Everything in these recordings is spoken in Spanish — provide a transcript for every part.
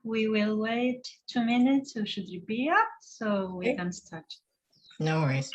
We will wait 2 minutes, so should you be up so we can start. No worries.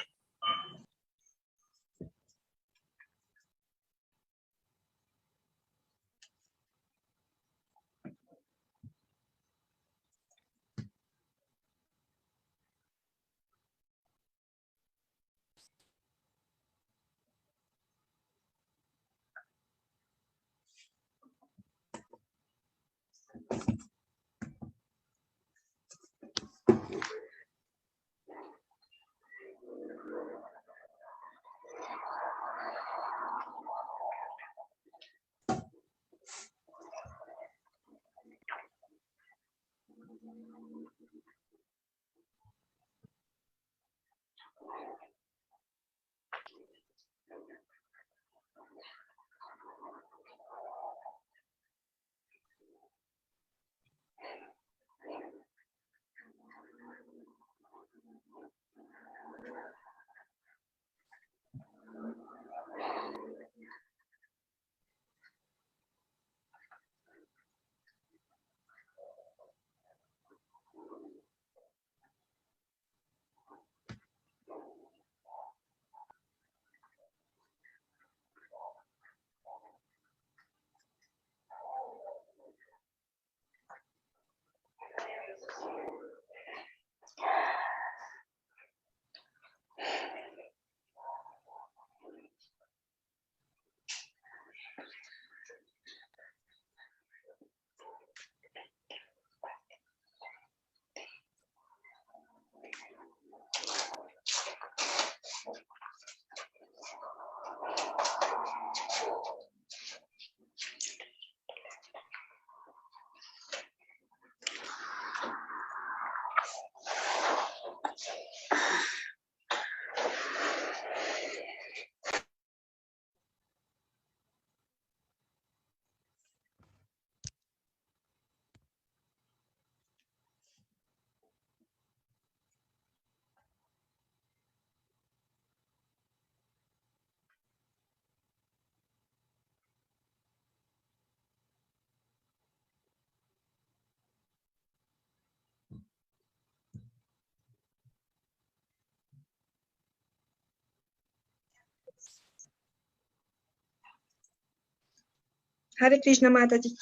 Hare Krishna Mataji.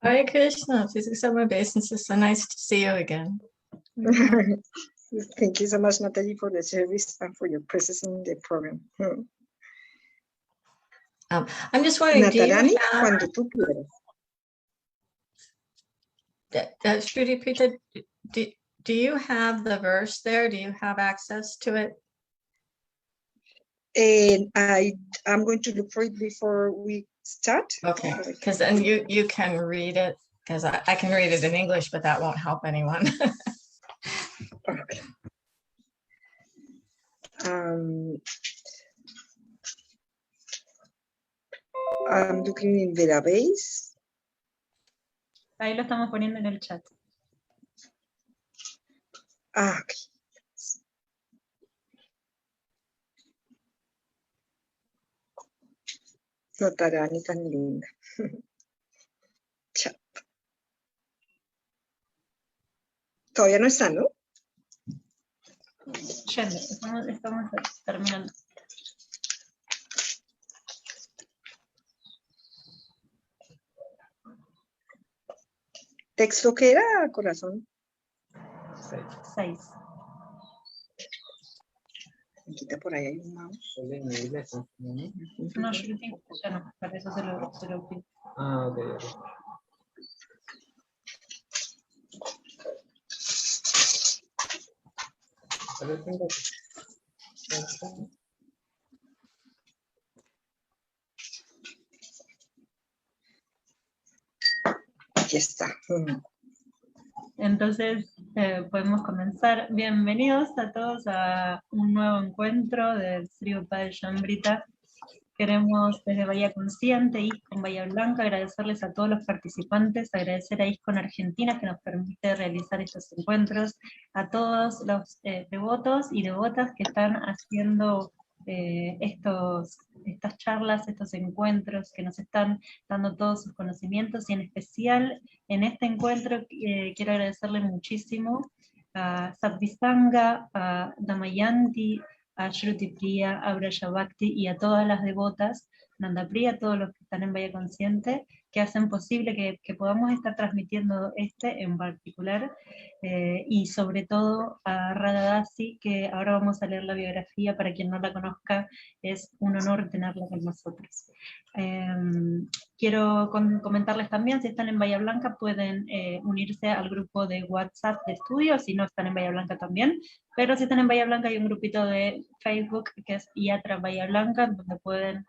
Hare Krishna, physics of obeisance. So nice to see you again. Thank you so much, Natalie, for the service and for your presence in the program. I'm just wondering, do you Natarani, have, cuando tú quieras. Shruti Prita, do you have the verse there? Do you have access to it? And I'm going to look for it before we start? Okay, because then you can read it, because I can read it in English, but that won't help anyone. Okay. I'm looking in the database. Ahí lo estamos poniendo en el chat. Okay. No estará ni tan linda. Chat. Todavía no está, ¿no? Yendo, estamos terminando. ¿Texto qué era, corazón? 6. Quita por ahí hay un mouse. No, Shruti, ya no, para eso se lo pido. Ah, ok. Aquí está. Entonces, podemos comenzar. Bienvenidos a todos a un nuevo encuentro del Sri Upadhyaya Shambrita. Queremos desde Bahía Consciente, ISKCON Bahía Blanca, agradecerles a todos los participantes, agradecer a ISKCON Argentina que nos permite realizar estos encuentros, a todos los devotos y devotas que están haciendo estas charlas, estos encuentros, que nos están dando todos sus conocimientos, y en especial en este encuentro quiero agradecerle muchísimo a Satvistanga, a Damayanti, a Shruti Priya, a Braja Bhakti y a todas las devotas, Nanda Priya, a todos los que están en Bahía Consciente, que hacen posible que podamos estar transmitiendo en particular, y sobre todo a Radha Dasi, que ahora vamos a leer la biografía. Para quien no la conozca, es un honor tenerla con nosotros. Quiero comentarles también, si están en Bahía Blanca pueden unirse al grupo de WhatsApp de estudio, si no están en Bahía Blanca también, pero si están en Bahía Blanca hay un grupito de Facebook que es Yatra Bahía Blanca, donde pueden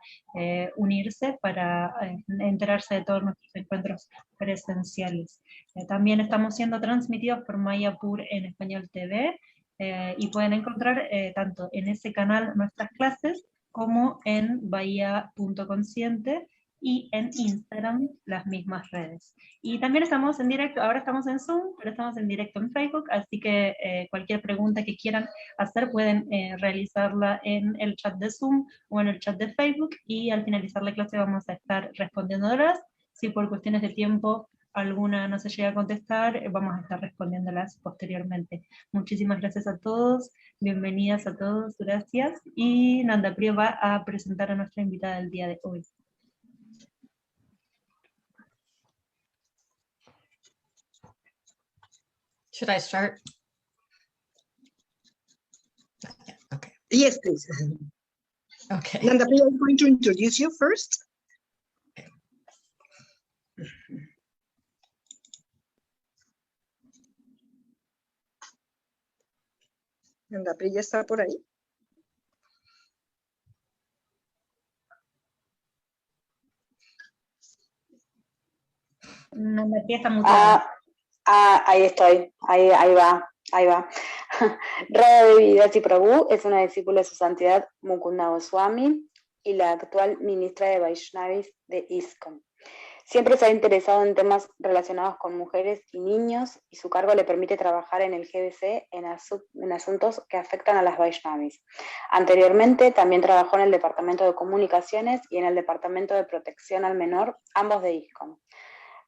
unirse para enterarse de todos nuestros encuentros presenciales. También estamos siendo transmitidos por Mayapur en Español TV, y pueden encontrar tanto en ese canal nuestras clases como en bahía.consciente y en Instagram las mismas redes. Y también estamos en directo, ahora estamos en Zoom, pero estamos en directo en Facebook, así que cualquier pregunta que quieran hacer pueden realizarla en el chat de Zoom o en el chat de Facebook, y al finalizar la clase vamos a estar respondiéndolas. Si por cuestiones de tiempo alguna no se llega a contestar, vamos a estar respondiéndolas posteriormente. Muchísimas gracias a todos, bienvenidas a todos, gracias, y Nanda Priya va a presentar a nuestra invitada del día de hoy. Should I start? Okay. Yes, please. Okay. Nanda Priya, I'm going to introduce you first. Nanda Priya está por ahí. Nanda Priya está muteada. Ahí estoy, ahí va. Radha Devi Dasi Prabhu es una discípula de su santidad Mukunda Goswami y la actual ministra de Vaishnavis de ISKCON. Siempre se ha interesado en temas relacionados con mujeres y niños, y su cargo le permite trabajar en el GBC en asuntos que afectan a las Vaishnavis. Anteriormente también trabajó en el Departamento de Comunicaciones y en el Departamento de Protección al Menor, ambos de ISKCON.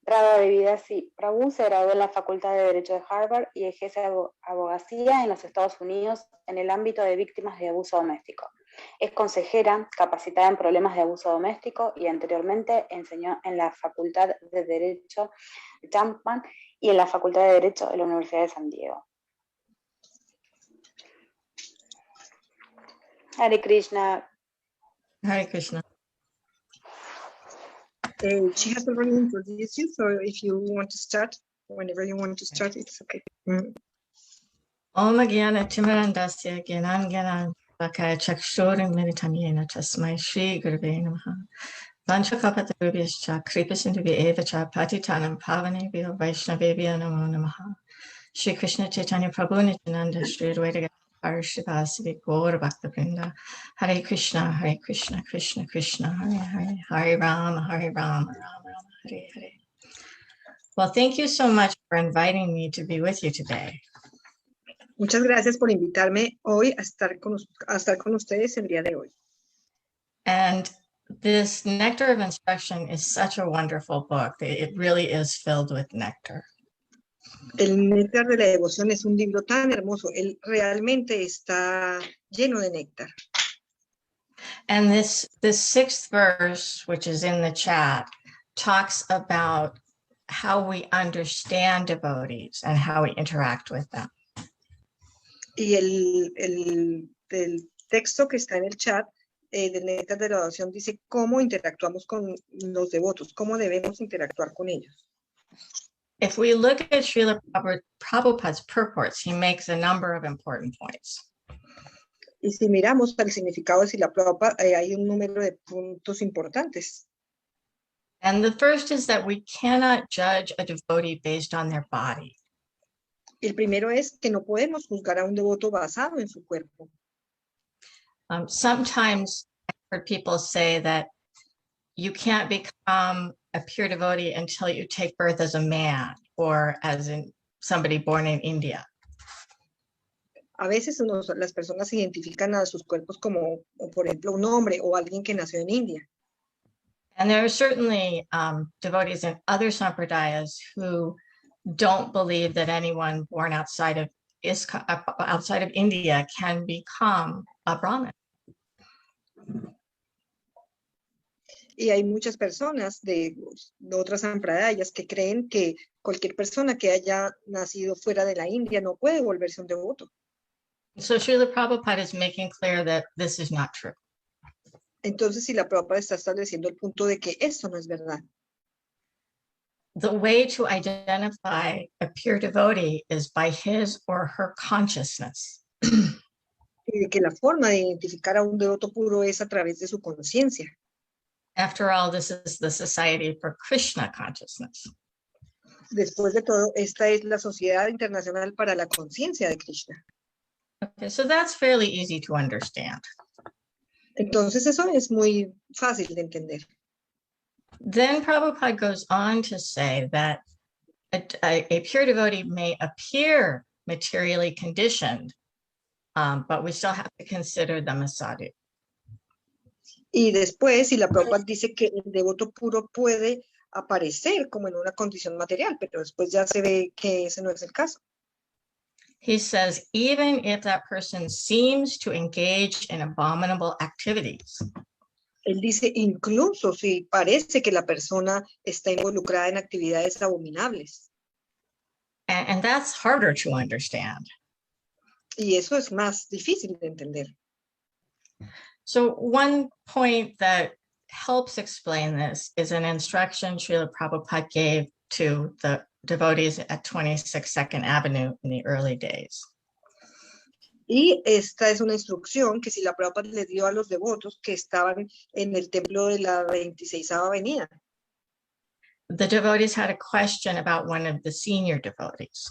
Radha Devi Dasi Prabhu se graduó en la Facultad de Derecho de Harvard y ejerce abogacía en los Estados Unidos en el ámbito de víctimas de abuso doméstico. Es consejera, capacitada en problemas de abuso doméstico, y anteriormente enseñó en la Facultad de Derecho de Chapman y en la Facultad de Derecho de la Universidad de San Diego. Hare Krishna. Hare Krishna. She has already introduced you, so if you want to start, whenever you want to start, it's okay. Om Gyana Timirandasya Gyanan Gyanan Vakaya Chakshur Militam Yena Tasmai Shri Gurave Namaha. Vanchakapatarubhyascha kripasindubhya eva cha patitanam pavanebhyo vaishnavebhyo namo namaha. Shri Krishna Chaitanya Prabhu Nityananda Shri Advaita Parishivasadi Gaura Bhaktavrinda Hare Krishna Krishna Krishna Hare Hare Hare Rama Rama Rama Hare Hare. Well, thank you so much for inviting me to be with you today. Muchas gracias por invitarme hoy a estar con ustedes el día de hoy. And this Nectar of Instruction is such a wonderful book. It really is filled with nectar. El Néctar de la Devoción es un libro tan hermoso. Él realmente está lleno de néctar. And this sixth verse, which is in the chat, talks about how we understand devotees and how we interact with them. Y el texto que está en el chat del Néctar de la Devoción dice cómo interactuamos con los devotos, cómo debemos interactuar con ellos. If we look at Srila Prabhupada's purports, he makes a number of important points. Y si miramos el significado de Srila Prabhupada, hay un número de puntos importantes. And the first is that we cannot judge a devotee based on their body. El primero es que no podemos juzgar a un devoto basado en su cuerpo. Sometimes I've heard people say that you can't become a pure devotee until you take birth as a man or as in somebody born in India. A veces las personas identifican a sus cuerpos como, por ejemplo, un hombre o alguien que nació en India. And there are certainly devotees in other sampradayas who don't believe that anyone born outside of India can become a Brahmin. Y hay muchas personas de otras sampradayas que creen que cualquier persona que haya nacido fuera de la India no puede volverse un devoto. So Srila Prabhupada is making clear that this is not true. Entonces, si la Prabhupada está estableciendo el punto de que esto no es verdad. The way to identify a pure devotee is by his or her consciousness. Y de que la forma de identificar a un devoto puro es a través de su conciencia. After all, this is the Society for Krishna Consciousness. Después de todo, esta es la Sociedad Internacional para la Conciencia de Krishna. Okay, so that's fairly easy to understand. Entonces, eso es muy fácil de entender. Then Prabhupada goes on to say that a pure devotee may appear materially conditioned, but we still have to consider them a sadhu. Y después, si la Prabhupada dice que el devoto puro puede aparecer como en una condición material, pero después ya se ve que ese no es el caso. He says, even if that person seems to engage in abominable activities. Él dice, incluso si parece que la persona está involucrada en actividades abominables. And that's harder to understand. Y eso es más difícil de entender. So one point that helps explain this is an instruction Srila Prabhupada gave to the devotees at 26 Second Avenue in the early days. Y esta es una instrucción que si la Prabhupada le dio a los devotos que estaban en el templo de la 26ª Avenida. The devotees had a question about one of the senior devotees.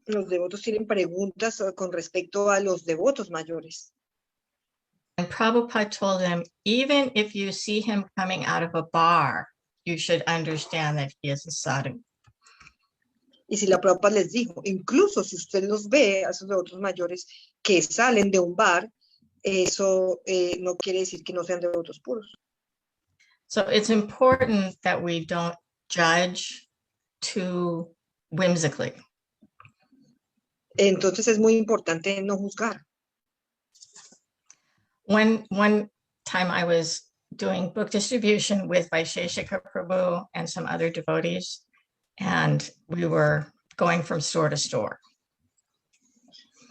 Los devotos tienen preguntas con respecto a los devotos mayores. And Prabhupada told them, even if you see him coming out of a bar, you should understand that he is a sadhu. Y si la Prabhupada les dijo, incluso si usted los ve, a esos devotos mayores que salen de un bar, eso no quiere decir que no sean devotos puros. So it's important that we don't judge too whimsically. Entonces es muy importante no juzgar. One time I was doing book distribution with Vaisheshika Prabhu and some other devotees, and we were going from store to store.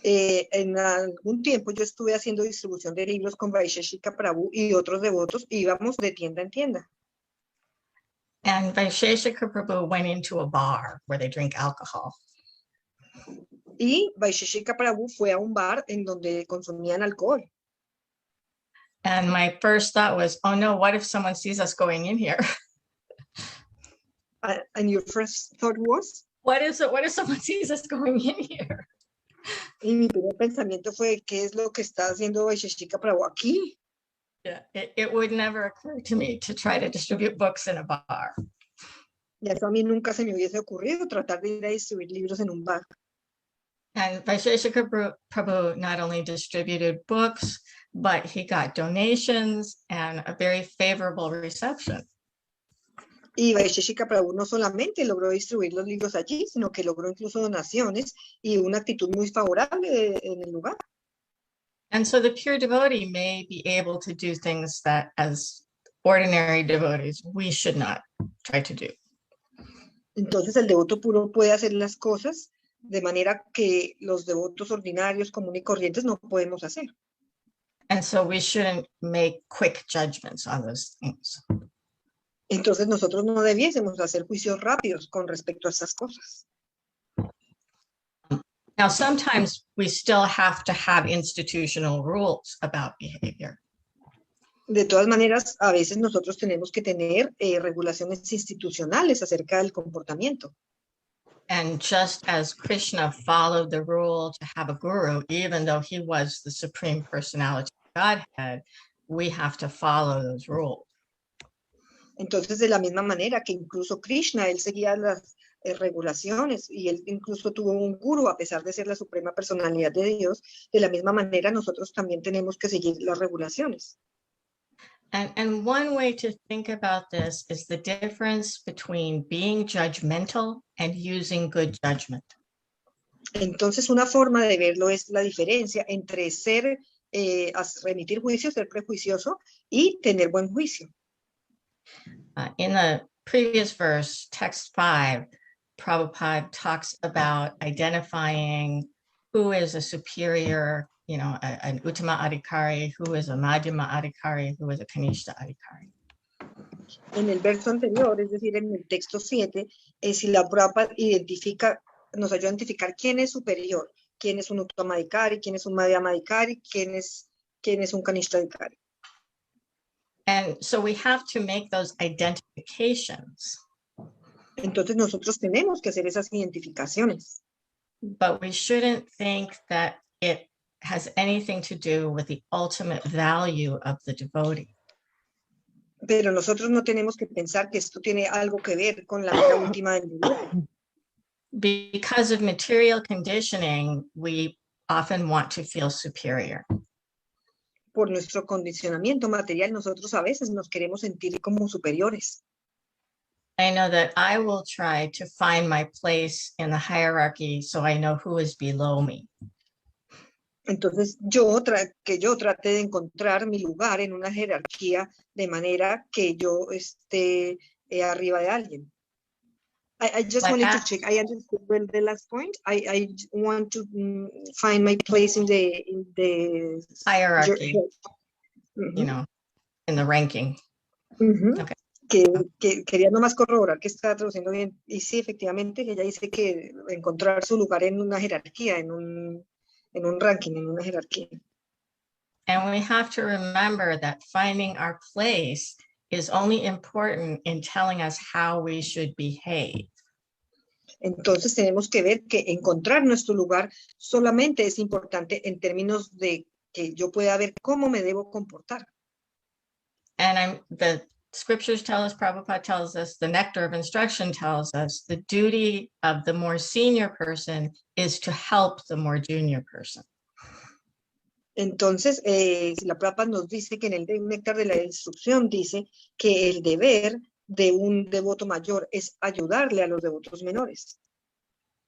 En algún tiempo yo estuve haciendo distribución de libros con Vaisheshika Prabhu y otros devotos, y íbamos de tienda en tienda. And Vaisheshika Prabhu went into a bar where they drink alcohol. Y Vaisheshika Prabhu fue a un bar en donde consumían alcohol. And my first thought was, oh no, what if someone sees us going in here? And your first thought was? What if someone sees us going in here? Y mi primer pensamiento fue, ¿qué es lo que está haciendo Vaisheshika Prabhu aquí? Yeah, it would never occur to me to try to distribute books in a bar. Y eso a mí nunca se me hubiese ocurrido, tratar de ir a distribuir libros en un bar. And Vaisheshika Prabhu not only distributed books, but he got donations and a very favorable reception. Y Vaisheshika Prabhu no solamente logró distribuir los libros allí, sino que logró incluso donaciones y una actitud muy favorable en el lugar. And so the pure devotee may be able to do things that as ordinary devotees, we should not try to do. Entonces el devoto puro puede hacer las cosas de manera que los devotos ordinarios, comunes y corrientes no podemos hacer. And so we shouldn't make quick judgments on those things. Entonces nosotros no debiésemos hacer juicios rápidos con respecto a esas cosas. Now, sometimes we still have to have institutional rules about behavior. De todas maneras, a veces nosotros tenemos que tener regulaciones institucionales acerca del comportamiento. And just as Krishna followed the rule to have a guru, even though he was the supreme personality of Godhead, we have to follow those rules. Entonces, de la misma manera que incluso Krishna, él seguía las regulaciones y él incluso tuvo un guru a pesar de ser la suprema personalidad de Dios, de la misma manera nosotros también tenemos que seguir las regulaciones. And one way to think about this is the difference between being judgmental and using good judgment. Entonces, una forma de verlo es la diferencia entre ser, remitir juicio, ser prejuicioso y tener buen juicio. In the previous verse, text 5, Prabhupada talks about identifying who is a superior, an Uttama Adhikari, who is a Madhyama Adhikari, who is a Kanishta Adhikari. En el verso anterior, es decir, en el texto 7, si la Prabhupada nos ayuda a identificar quién es superior, quién es un Uttama Adhikari, quién es un Madhyama Adhikari, quién es un Kanishta Adhikari. And so we have to make those identifications. Entonces nosotros tenemos que hacer esas identificaciones. But we shouldn't think that it has anything to do with the ultimate value of the devotee. Pero nosotros no tenemos que pensar que esto tiene algo que ver con la meta última del devoto. Because of material conditioning, we often want to feel superior. Por nuestro condicionamiento material, nosotros a veces nos queremos sentir como superiores. I know that I will try to find my place in the hierarchy so I know who is below me. Entonces, yo trate de encontrar mi lugar en una jerarquía de manera que yo esté arriba de alguien. I just wanted to check. I understood well the last point. I want to find my place in the hierarchy, in the ranking. Okay. Que quería nomás corroborar que estaba traduciendo bien. Y sí, efectivamente, ella dice que encontrar su lugar en una jerarquía, en un ranking, en una jerarquía. And we have to remember that finding our place is only important in telling us how we should behave. Entonces tenemos que ver que encontrar nuestro lugar solamente es importante en términos de que yo pueda ver cómo me debo comportar. And the scriptures tell us, Prabhupada tells us, the nectar of instruction tells us, the duty of the more senior person is to help the more junior person. Entonces, la Prabhupada nos dice que en el néctar de la instrucción dice que el deber de un devoto mayor es ayudarle a los devotos menores.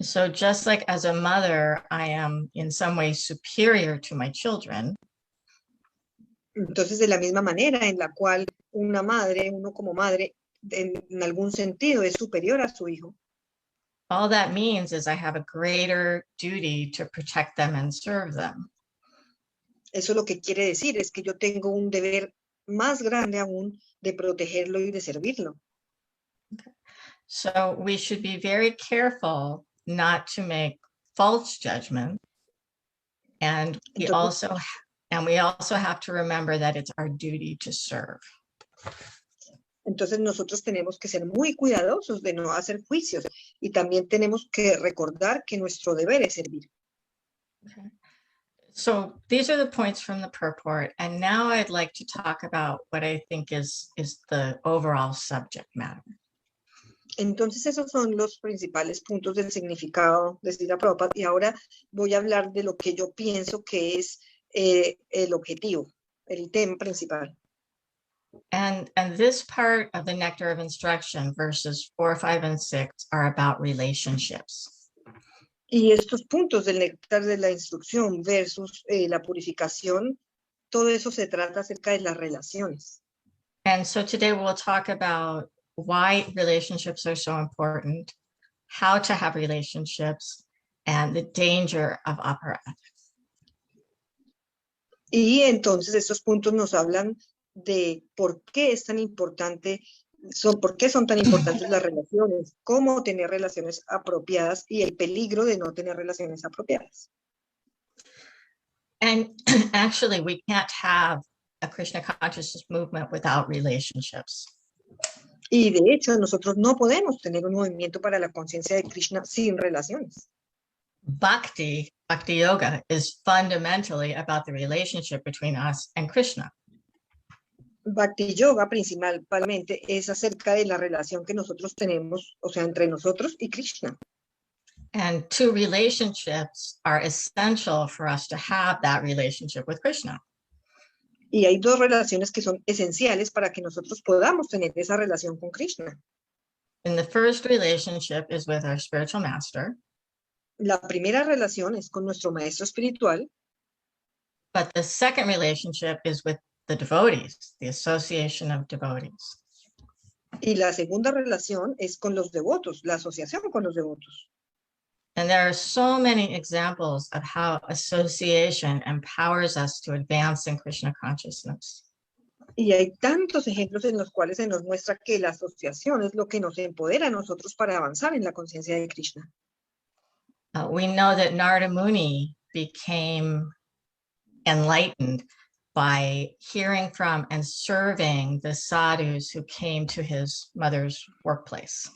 So just like as a mother, I am in some way superior to my children. Entonces, de la misma manera en la cual uno como madre, en algún sentido es superior a su hijo. All that means is I have a greater duty to protect them and serve them. Eso lo que quiere decir es que yo tengo un deber más grande aún de protegerlo y de servirlo. Okay. So we should be very careful not to make false judgments. And we also And we also have to remember that it's our duty to serve. Entonces nosotros tenemos que ser muy cuidadosos de no hacer juicios y también tenemos que recordar que nuestro deber es servir. Okay. So these are the points from the purport. And now I'd like to talk about what I think is the overall subject matter. Entonces esos son los principales puntos del significado de Srila Prabhupada y ahora voy a hablar de lo que yo pienso que es el objetivo, el tema principal. And this part of the Nectar of Instruction, verses 4, 5, and 6, are about relationships. Y estos puntos del néctar de la instrucción versus la purificación, todo eso se trata acerca de las relaciones. And so today we'll talk about why relationships are so important, how to have relationships, and the danger of aparat. Y entonces estos puntos nos hablan de por qué es tan importante, por qué son tan importantes las relaciones, cómo tener relaciones apropiadas y el peligro de no tener relaciones apropiadas. And actually, we can't have a Krishna consciousness movement without relationships. Y de hecho, nosotros no podemos tener un movimiento para la conciencia de Krishna sin relaciones. Bhakti yoga is fundamentally about the relationship between us and Krishna. Bhakti Yoga principalmente es acerca de la relación que nosotros tenemos, o sea, entre nosotros y Krishna. And two relationships are essential for us to have that relationship with Krishna. Y hay dos relaciones que son esenciales para que nosotros podamos tener esa relación con Krishna. And the first relationship is with our spiritual master. La primera relación es con nuestro maestro espiritual. But the second relationship is with the devotees, the association of devotees. Y la segunda relación es con los devotos, la asociación con los devotos. And there are so many examples of how association empowers us to advance in Krishna consciousness. Y hay tantos ejemplos en los cuales se nos muestra que la asociación es lo que nos empodera a nosotros para avanzar en la conciencia de Krishna. We know that Narada Muni became enlightened by hearing from and serving the sadhus who came to his mother's workplace.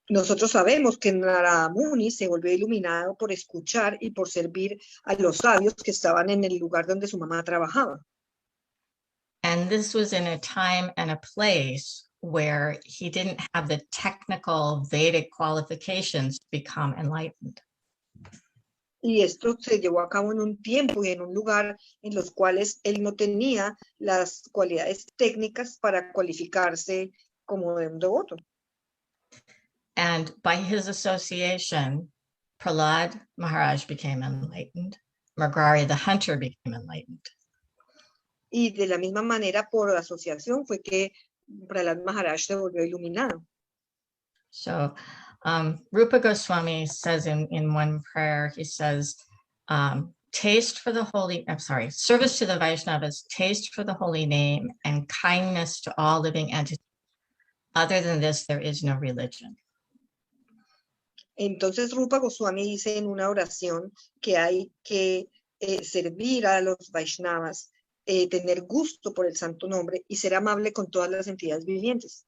Nosotros sabemos que Narada Muni se volvió iluminado por escuchar y por servir a los sabios que estaban en el lugar donde su mamá trabajaba. And this was in a time and a place where he didn't have the technical Vedic qualifications to become enlightened. Y esto se llevó a cabo en un tiempo y en un lugar en los cuales él no tenía las cualidades técnicas para cualificarse como un devoto. And by his association, Prahlad Maharaj became enlightened. Mrigari the hunter became enlightened. Y de la misma manera, por asociación, fue que Prahlad Maharaj se volvió iluminado. So Rupa Goswami says in one prayer, he says, taste for the holy, I'm sorry, service to the Vaishnavas, taste for the holy name, and kindness to all living entities. Other than this, there is no religion. Entonces Rupa Goswami dice en una oración que hay que servir a los Vaishnavas, tener gusto por el santo nombre y ser amable con todas las entidades vivientes.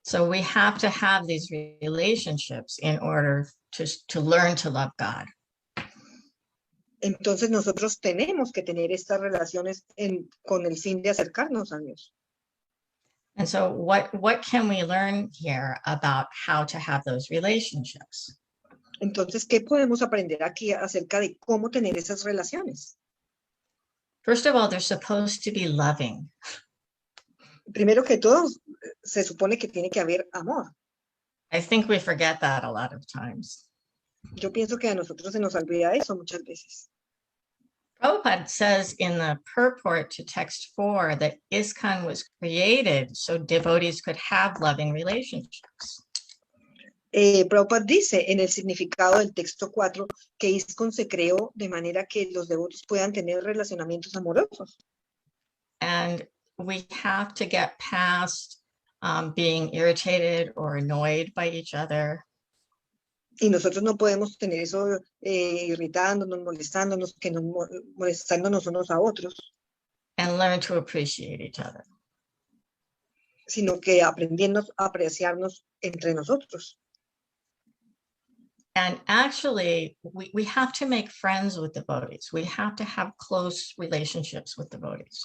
So we have to have these relationships in order to learn to love God. Entonces nosotros tenemos que tener estas relaciones con el fin de acercarnos a Dios. And so what can we learn here about how to have those relationships? Entonces, ¿qué podemos aprender aquí acerca de cómo tener esas relaciones? First of all, they're supposed to be loving. Primero que todo, se supone que tiene que haber amor. I think we forget that a lot of times. Yo pienso que a nosotros se nos olvida eso muchas veces. Prabhupada says in the purport to text 4 that ISKCON was created so devotees could have loving relationships. Prabhupada dice en el significado del texto 4 que ISKCON se creó de manera que los devotos puedan tener relacionamientos amorosos. And we have to get past being irritated or annoyed by each other. Y nosotros no podemos tener eso irritándonos, molestándonos, que nos molestándonos unos a otros, and learn to appreciate each other. sino que aprendiendo a apreciarnos entre nosotros. And actually, we have to make friends with devotees. We have to have close relationships with devotees.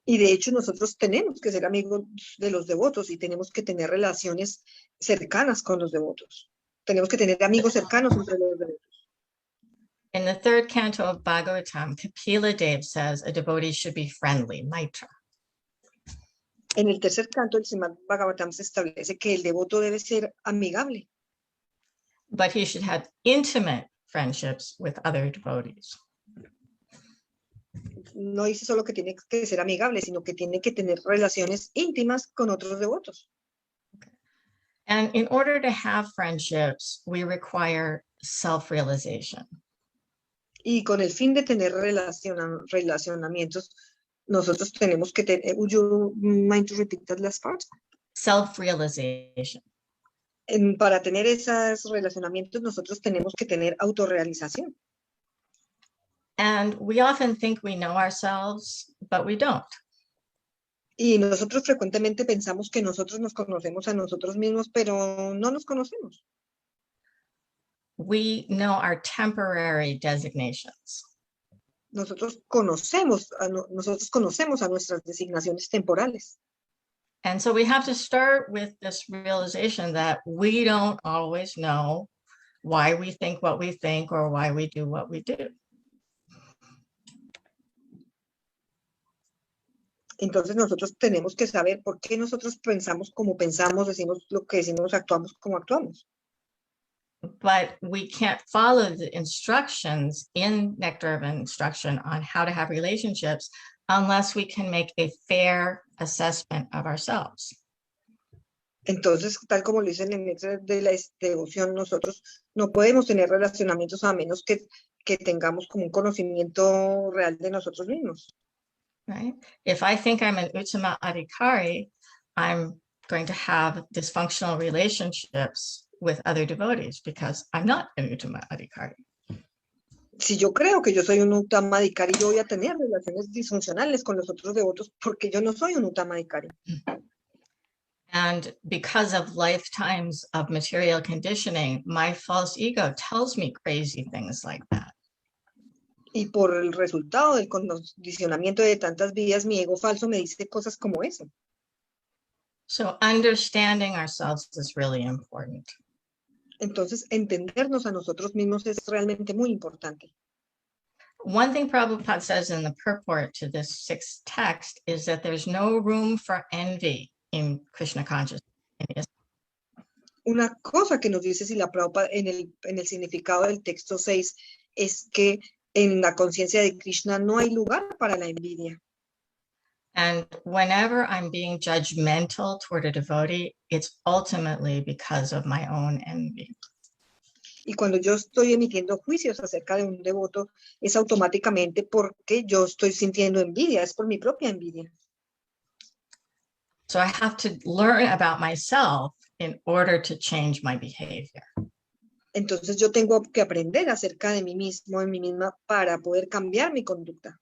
Y de hecho nosotros tenemos que ser amigos de los devotos y tenemos que tener relaciones cercanas con los devotos. Tenemos que tener amigos cercanos entre los devotos. In the third canto of Bhagavatam, Kapila Dev says a devotee should be friendly, maitra. En el tercer canto del Srimad Bhagavatam se establece que el devoto debe ser amigable, But he should have intimate friendships with other devotees. no dice solo que tiene que ser amigable, sino que tiene que tener relaciones íntimas con otros devotos. And in order to have friendships, we require self-realization. Y con el fin de tener relacionamientos, nosotros tenemos que tener, would you mind to repeat that last part? Self-realization. Para tener esos relacionamientos, nosotros tenemos que tener autorrealización. And we often think we know ourselves, but we don't. Y nosotros frecuentemente pensamos que nosotros nos conocemos a nosotros mismos, pero no nos conocemos. We know our temporary designations. Nosotros conocemos a nuestras designaciones temporales. And so we have to start with this realization that we don't always know why we think what we think or why we do what we do. Entonces nosotros tenemos que saber por qué nosotros pensamos como pensamos, decimos lo que decimos, actuamos como actuamos. But we can't follow the instructions in Nectar of Instruction on how to have relationships unless we can make a fair assessment of ourselves. Entonces, tal como lo dice en el Néctar de la Devoción, nosotros no podemos tener relacionamientos a menos que tengamos como un conocimiento real de nosotros mismos. Right? If I think I'm an Uttama Adhikari, I'm going to have dysfunctional relationships with other devotees because I'm not an Uttama Adhikari. Si yo creo que yo soy un Uttama Adhikari, yo voy a tener relaciones disfuncionales con los otros devotos porque yo no soy un Uttama Adhikari. And because of lifetimes of material conditioning, my false ego tells me crazy things like that. Y por el resultado del condicionamiento de tantas vidas, mi ego falso me dice cosas como eso. So understanding ourselves is really important. Entonces, entendernos a nosotros mismos es realmente muy importante. One thing Prabhupada says in the purport to this sixth text is that there's no room for envy in Krishna consciousness. Una cosa que nos dice Srila Prabhupada en el significado del texto 6 es que en la conciencia de Krishna no hay lugar para la envidia. And whenever I'm being judgmental toward a devotee, it's ultimately because of my own envy. Y cuando yo estoy emitiendo juicios acerca de un devoto, es automáticamente porque yo estoy sintiendo envidia, es por mi propia envidia. So I have to learn about myself in order to change my behavior. Entonces yo tengo que aprender acerca de mí mismo, de mí misma, para poder cambiar mi conducta.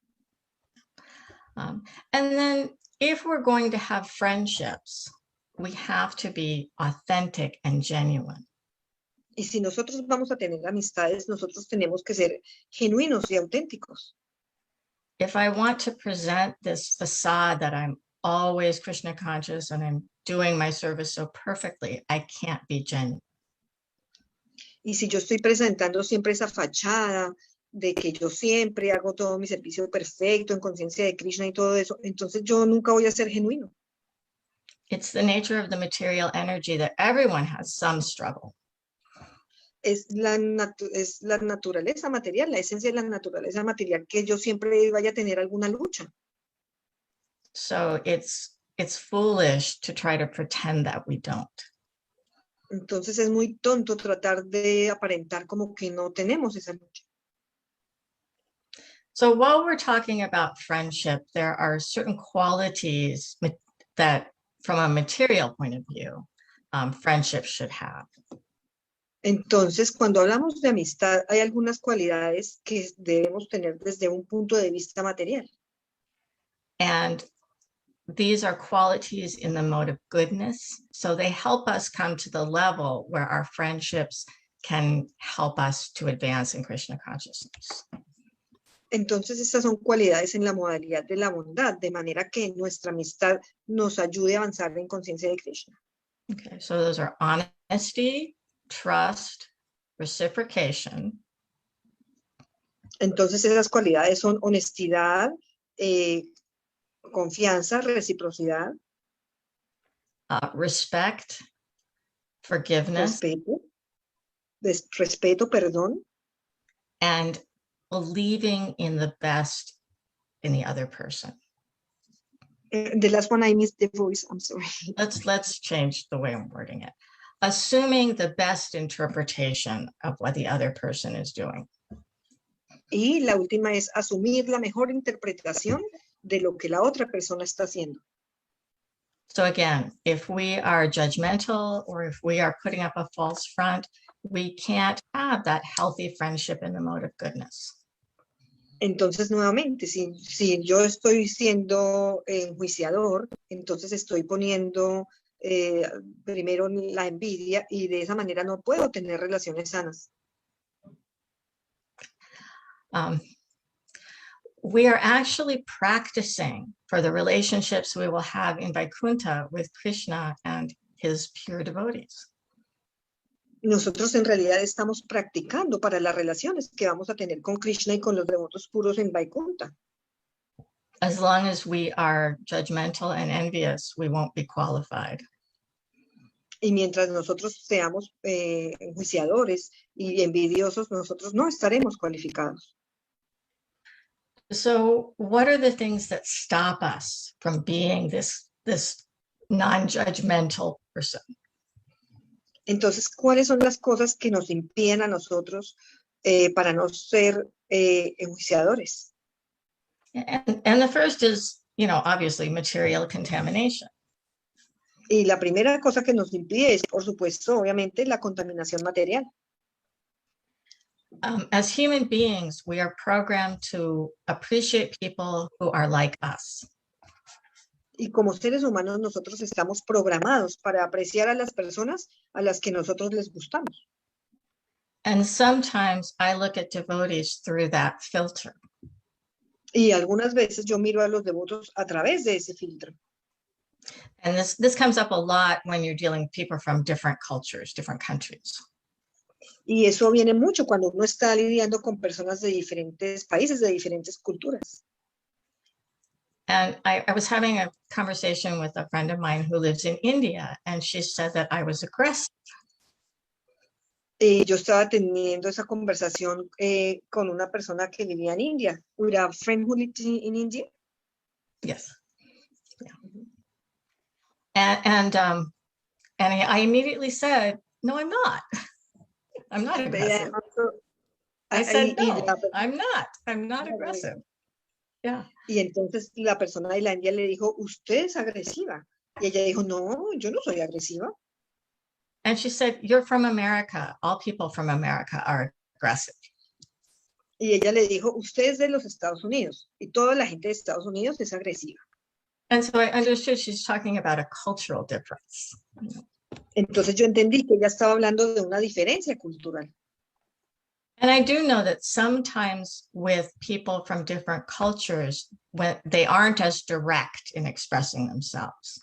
And then if we're going to have friendships, we have to be authentic and genuine. Y si nosotros vamos a tener amistades, nosotros tenemos que ser genuinos y auténticos. If I want to present this facade that I'm always Krishna conscious and I'm doing my service so perfectly, I can't be genuine. Y si yo estoy presentando siempre esa fachada de que yo siempre hago todo mi servicio perfecto en conciencia de Krishna y todo eso, entonces yo nunca voy a ser genuino. It's the nature of the material energy that everyone has some struggle. Es la naturaleza material, la esencia de la naturaleza material que yo siempre vaya a tener alguna lucha. So it's foolish to try to pretend that we don't. Entonces es muy tonto tratar de aparentar como que no tenemos esa lucha. So while we're talking about friendship, there are certain qualities that, from a material point of view, friendship should have. Entonces, cuando hablamos de amistad, hay algunas cualidades que debemos tener desde un punto de vista material. And these are qualities in the mode of goodness. So they help us come to the level where our friendships can help us to advance in Krishna consciousness. Entonces, estas son cualidades en la modalidad de la bondad, de manera que nuestra amistad nos ayude a avanzar en conciencia de Krishna. Okay, so those are honesty, trust, reciprocation, Entonces, esas cualidades son honestidad, confianza, reciprocidad, respect, forgiveness, respeto, perdón, and believing in the best in the other person. The last one I missed the voice, I'm sorry. Let's change the way I'm wording it. Assuming the best interpretation of what the other person is doing. Y la última es asumir la mejor interpretación de lo que la otra persona está haciendo. So again, if we are judgmental or if we are putting up a false front, we can't have that healthy friendship in the mode of goodness. Entonces, nuevamente, si yo estoy siendo enjuiciador, entonces estoy poniendo primero la envidia y de esa manera no puedo tener relaciones sanas. We are actually practicing for the relationships we will have in Vaikuntha with Krishna and his pure devotees. Nosotros en realidad estamos practicando para las relaciones que vamos a tener con Krishna y con los devotos puros en Vaikuntha. As long as we are judgmental and envious, we won't be qualified. Y mientras nosotros seamos enjuiciadores y envidiosos, nosotros no estaremos cualificados. So what are the things that stop us from being this non-judgmental person? Entonces, ¿cuáles son las cosas que nos impiden a nosotros para no ser enjuiciadores? And the first is, obviously material contamination. Y la primera cosa que nos impide es, por supuesto, obviamente, la contaminación material. As human beings, we are programmed to appreciate people who are like us. Y como seres humanos, nosotros estamos programados para apreciar a las personas a las que nosotros les gustamos. And sometimes I look at devotees through that filter. Y algunas veces yo miro a los devotos a través de ese filtro. And this comes up a lot when you're dealing with people from different cultures, different countries. Y eso viene mucho cuando uno está lidiando con personas de diferentes países, de diferentes culturas. And I was having a conversation with a friend of mine who lives in India, and she said that I was aggressive. Yo estaba teniendo esa conversación con una persona que vivía en India. With a friend who lived in India. Yes. Yeah. And I immediately said, no, I'm not. I'm not aggressive. I said, no, I'm not aggressive. Yeah. Y entonces la persona de la India le dijo, usted es agresiva. Y ella dijo, no, yo no soy agresiva. And she said, you're from America. All people from America are aggressive. Y ella le dijo, usted es de los Estados Unidos. Y toda la gente de Estados Unidos es agresiva. And so I understood she's talking about a cultural difference. Entonces yo entendí que ella estaba hablando de una diferencia cultural. And I do know that sometimes with people from different cultures, when they aren't as direct in expressing themselves.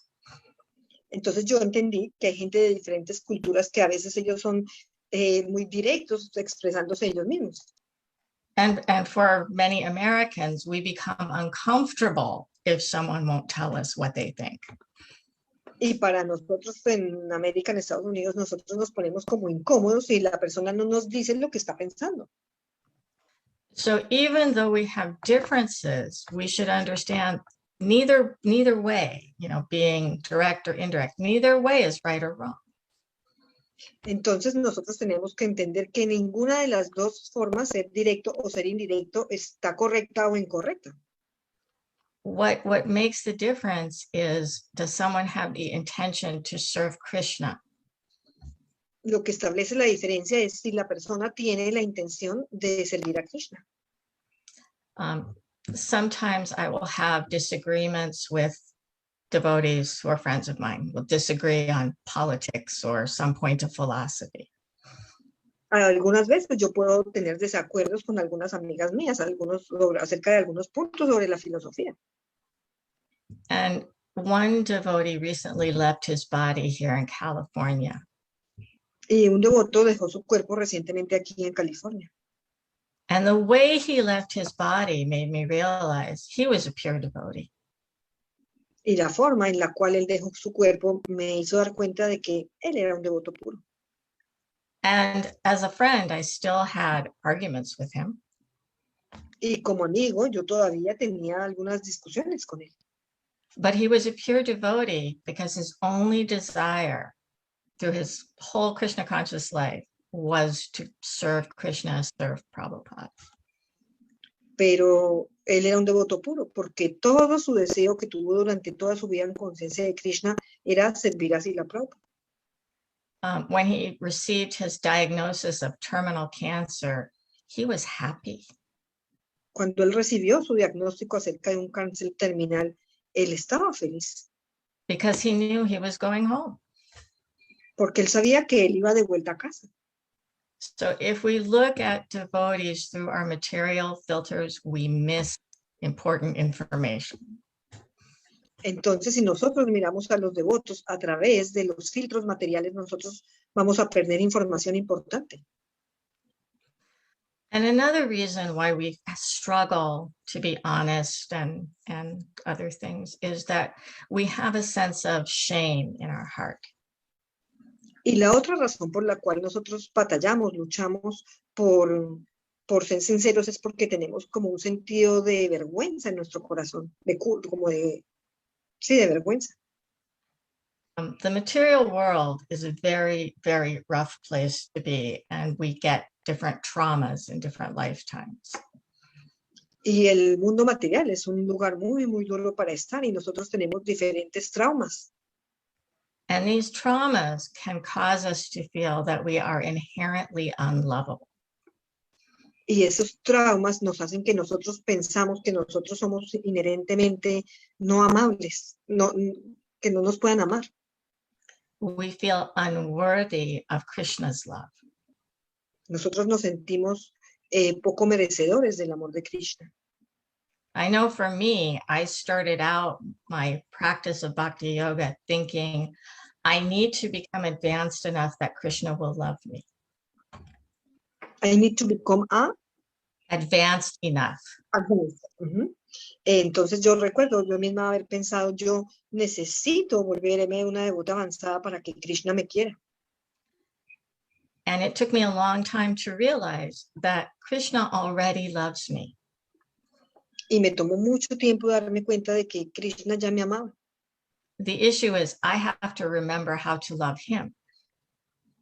Entonces yo entendí que hay gente de diferentes culturas que a veces ellos son muy directos expresándose ellos mismos. And for many Americans, we become uncomfortable if someone won't tell us what they think. Y para nosotros en América, en Estados Unidos, nosotros nos ponemos como incómodos si la persona no nos dice lo que está pensando. So even though we have differences, we should understand neither way, being direct or indirect, neither way is right or wrong. Entonces nosotros tenemos que entender que ninguna de las dos formas, ser directo o ser indirecto, está correcta o incorrecta. What makes the difference is, does someone have the intention to serve Krishna? Lo que establece la diferencia es si la persona tiene la intención de servir a Krishna. Sometimes I will have disagreements with devotees who are friends of mine. We'll disagree on politics or some point of philosophy. Algunas veces yo puedo tener desacuerdos con algunas amigas mías, acerca de algunos puntos sobre la filosofía. And one devotee recently left his body here in California. Y un devoto dejó su cuerpo recientemente aquí en California. And the way he left his body made me realize he was a pure devotee. Y la forma en la cual él dejó su cuerpo me hizo dar cuenta de que él era un devoto puro. And as a friend, I still had arguments with him. Y como amigo, yo todavía tenía algunas discusiones con él. But he was a pure devotee because his only desire through his whole Krishna conscious life was to serve Krishna, serve Prabhupada. Pero él era un devoto puro porque todo su deseo que tuvo durante toda su vida en conciencia de Krishna era servir a Srila Prabhupada. When he received his diagnosis of terminal cancer, he was happy. Cuando él recibió su diagnóstico acerca de un cáncer terminal, él estaba feliz. Because he knew he was going home. Porque él sabía que él iba de vuelta a casa. So if we look at devotees through our material filters, we miss important information. Entonces, si nosotros miramos a los devotos a través de los filtros materiales, nosotros vamos a perder información importante. And another reason why we struggle to be honest and other things is that we have a sense of shame in our heart. Y la otra razón por la cual nosotros batallamos, luchamos por ser sinceros es porque tenemos como un sentido de vergüenza en nuestro corazón, de vergüenza. The material world is a very, very rough place to be, and we get different traumas in different lifetimes. Y el mundo material es un lugar muy, muy duro para estar y nosotros tenemos diferentes traumas. And these traumas can cause us to feel that we are inherently unlovable. Y esos traumas nos hacen que nosotros pensamos que nosotros somos inherentemente no amables, que no nos puedan amar. We feel unworthy of Krishna's love. Nosotros nos sentimos poco merecedores del amor de Krishna. I know for me, I started out my practice of bhakti yoga thinking I need to become advanced enough that Krishna will love me. I need to become advanced enough. Advanced. Entonces yo recuerdo yo misma haber pensado, yo necesito volverme una devota avanzada para que Krishna me quiera. And it took me a long time to realize that Krishna already loves me. Y me tomó mucho tiempo darme cuenta de que Krishna ya me amaba. The issue is I have to remember how to love him.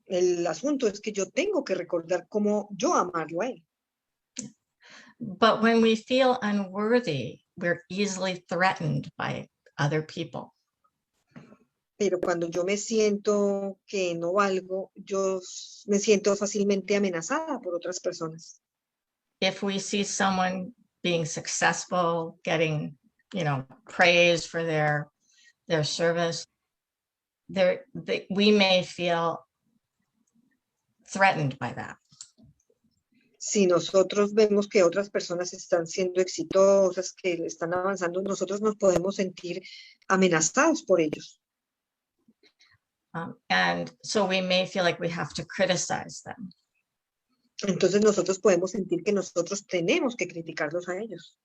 El asunto es que yo tengo que recordar cómo yo amarlo a él. But when we feel unworthy, we're easily threatened by other people. Pero cuando yo me siento que no valgo, yo me siento fácilmente amenazada por otras personas. If we see someone being successful, getting, praise for their service, we may feel threatened by that. Si nosotros vemos que otras personas están siendo exitosas, que están avanzando, nosotros nos podemos sentir amenazados por ellos. And so we may feel like we have to criticize them. Entonces nosotros podemos sentir que nosotros tenemos que criticarlos a ellos.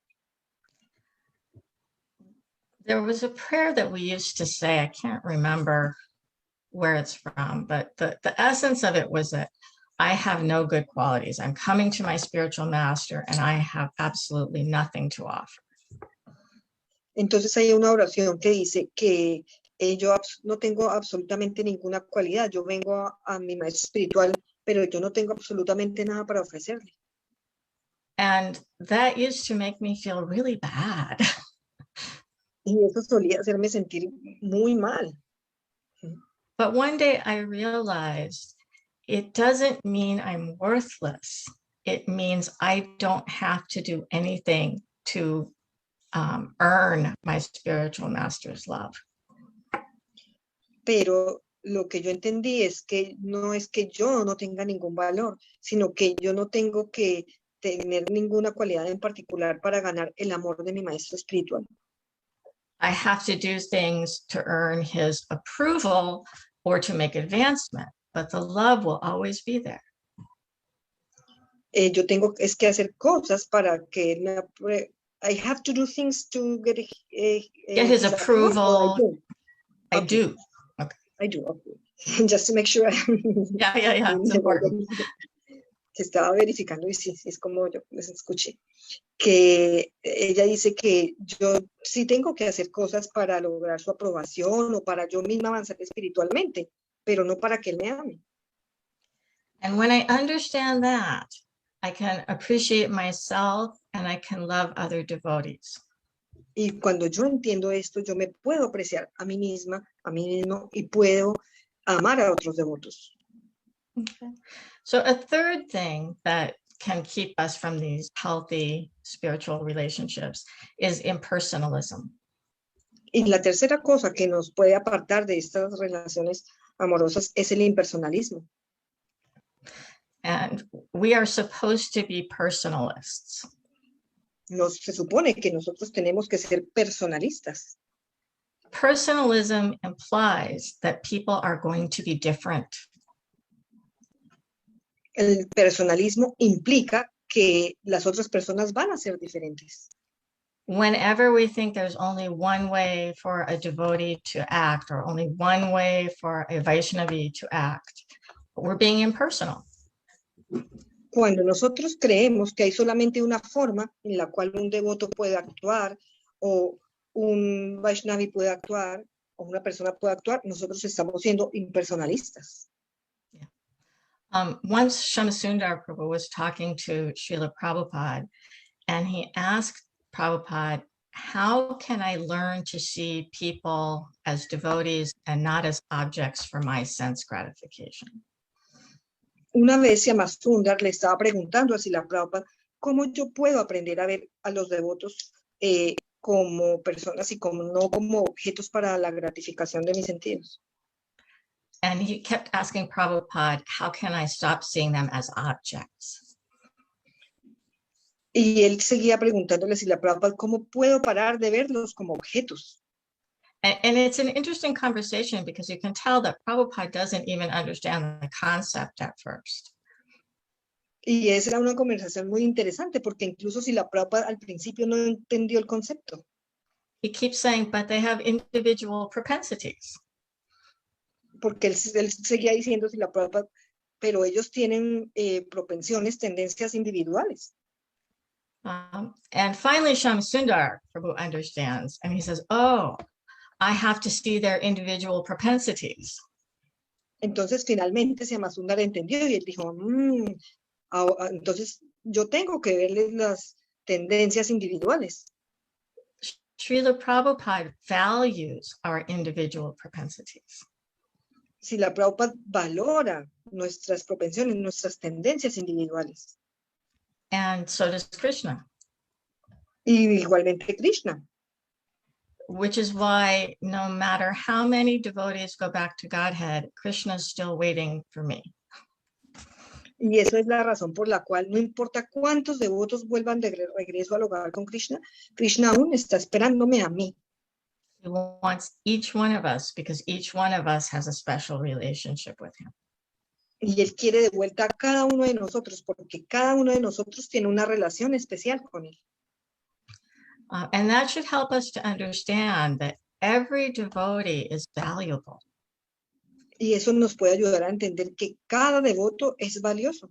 There was a prayer that we used to say, I can't remember where it's from, but the essence of it was that I have no good qualities. I'm coming to my spiritual master and I have absolutely nothing to offer. Entonces hay una oración que dice que yo no tengo absolutamente ninguna cualidad. Yo vengo a mi maestro espiritual, pero yo no tengo absolutamente nada para ofrecerle. And that used to make me feel really bad. Y eso solía hacerme sentir muy mal. But one day I realized it doesn't mean I'm worthless. It means I don't have to do anything to earn my spiritual master's love. Pero lo que yo entendí es que no es que yo no tenga ningún valor, sino que yo no tengo que tener ninguna cualidad en particular para ganar el amor de mi maestro espiritual. I have to do things to earn his approval or to make advancement, but the love will always be there. Yo tengo es que hacer cosas para que él me apruebe. I have to do things to get his approval. I do. Okay. I do. Okay. Just to make sure. Yeah. It's important. Que estaba verificando y sí, es como yo les escuché. Que ella dice que yo sí tengo que hacer cosas para lograr su aprobación o para yo misma avanzar espiritualmente, pero no para que él me ame. And when I understand that, I can appreciate myself and I can love other devotees. Y cuando yo entiendo esto, yo me puedo apreciar a mí misma, a mí mismo, y puedo amar a otros devotos. Okay. So a third thing that can keep us from these healthy spiritual relationships is impersonalism. Y la tercera cosa que nos puede apartar de estas relaciones amorosas es el impersonalismo. And we are supposed to be personalists. Se supone que nosotros tenemos que ser personalistas. Personalism implies that people are going to be different. El personalismo implica que las otras personas van a ser diferentes. Whenever we think there's only one way for a devotee to act or only one way for a Vaishnavi to act, we're being impersonal. Cuando nosotros creemos que hay solamente una forma en la cual un devoto puede actuar o un Vaishnavi puede actuar o una persona puede actuar, nosotros estamos siendo impersonalistas. Once Shamasundar Prabhu was talking to Srila Prabhupada, and he asked Prabhupada, how can I learn to see people as devotees and not as objects for my sense gratification? Una vez Shamasundar le estaba preguntando a Srila Prabhupada, ¿cómo yo puedo aprender a ver a los devotos como personas y no como objetos para la gratificación de mis sentidos? And he kept asking Prabhupada, how can I stop seeing them as objects? Y él seguía preguntándole a Srila Prabhupada, ¿cómo puedo parar de verlos como objetos? And it's an interesting conversation because you can tell that Prabhupada doesn't even understand the concept at first. Y esa era una conversación muy interesante porque incluso Srila Prabhupada al principio no entendió el concepto. He keeps saying, but they have individual propensities. Porque él seguía diciendo Srila Prabhupada, pero ellos tienen propensiones, tendencias individuales. And finally, Shamasundar Prabhu understands, and he says, oh, I have to see their individual propensities. Entonces, finalmente, Shamasundar entendió y él dijo, entonces yo tengo que verles las tendencias individuales. Srila Prabhupada values our individual propensities. Srila Prabhupada valora nuestras propensiones, nuestras tendencias individuales. And so does Krishna. Y igualmente Krishna. Which is why no matter how many devotees go back to Godhead, Krishna is still waiting for me. Y eso es la razón por la cual no importa cuántos devotos vuelvan de regreso al hogar con Krishna, Krishna aún está esperándome a mí. He wants each one of us because each one of us has a special relationship with him. Y él quiere de vuelta a cada uno de nosotros porque cada uno de nosotros tiene una relación especial con él. And that should help us to understand that every devotee is valuable. Y eso nos puede ayudar a entender que cada devoto es valioso.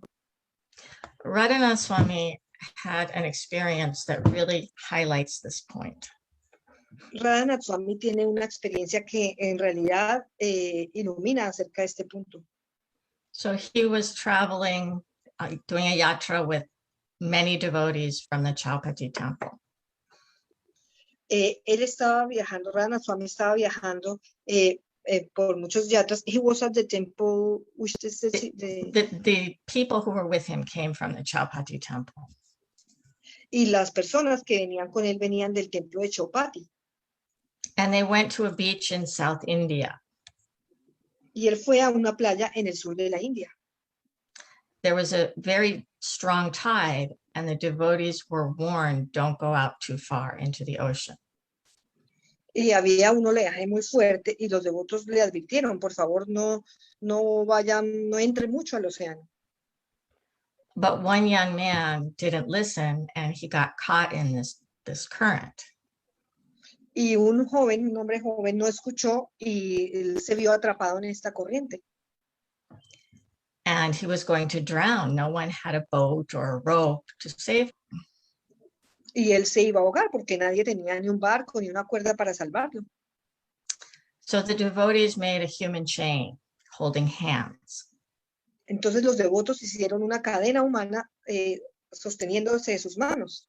Radhanath Swami had an experience that really highlights this point. Radhanath Swami tiene una experiencia que en realidad ilumina acerca de este punto. So he was traveling, doing a yatra with many devotees from the Chowpatty temple. Él estaba viajando, Radhanath Swami estaba viajando por muchos yatras. He was at the temple, which is The people who were with him came from the Chowpatty temple. y las personas que venían con él venían del templo de Chowpatty. And they went to a beach in South India. Y él fue a una playa en el sur de la India. There was a very strong tide, and the devotees were warned, don't go out too far into the ocean. Y había un oleaje muy fuerte y los devotos le advirtieron, por favor, no vayan, no entre mucho al océano. But one young man didn't listen, and he got caught in this current. Y un hombre joven, no escuchó y él se vio atrapado en esta corriente. And he was going to drown. No one had a boat or a rope to save him. Y él se iba a ahogar porque nadie tenía ni un barco ni una cuerda para salvarlo. So the devotees made a human chain holding hands. Entonces los devotos hicieron una cadena humana sosteniéndose de sus manos.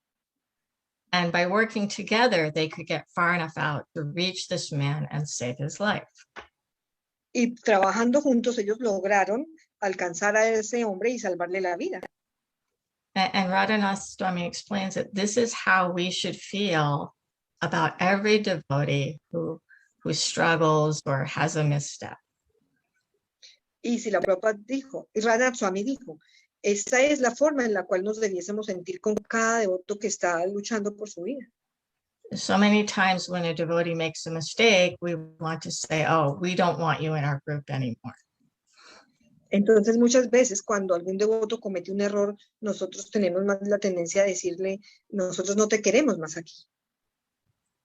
And by working together, they could get far enough out to reach this man and save his life. Y trabajando juntos ellos lograron alcanzar a ese hombre y salvarle la vida. And Radhanath Swami explains that this is how we should feel about every devotee who struggles or has a misstep. Y Srila Prabhupada dijo, y Radha Swami dijo, esta es la forma en la cual nos debiésemos sentir con cada devoto que está luchando por su vida. So many times when a devotee makes a mistake, we want to say, oh, we don't want you in our group anymore. Entonces muchas veces cuando algún devoto comete un error, nosotros tenemos más la tendencia a decirle, nosotros no te queremos más aquí.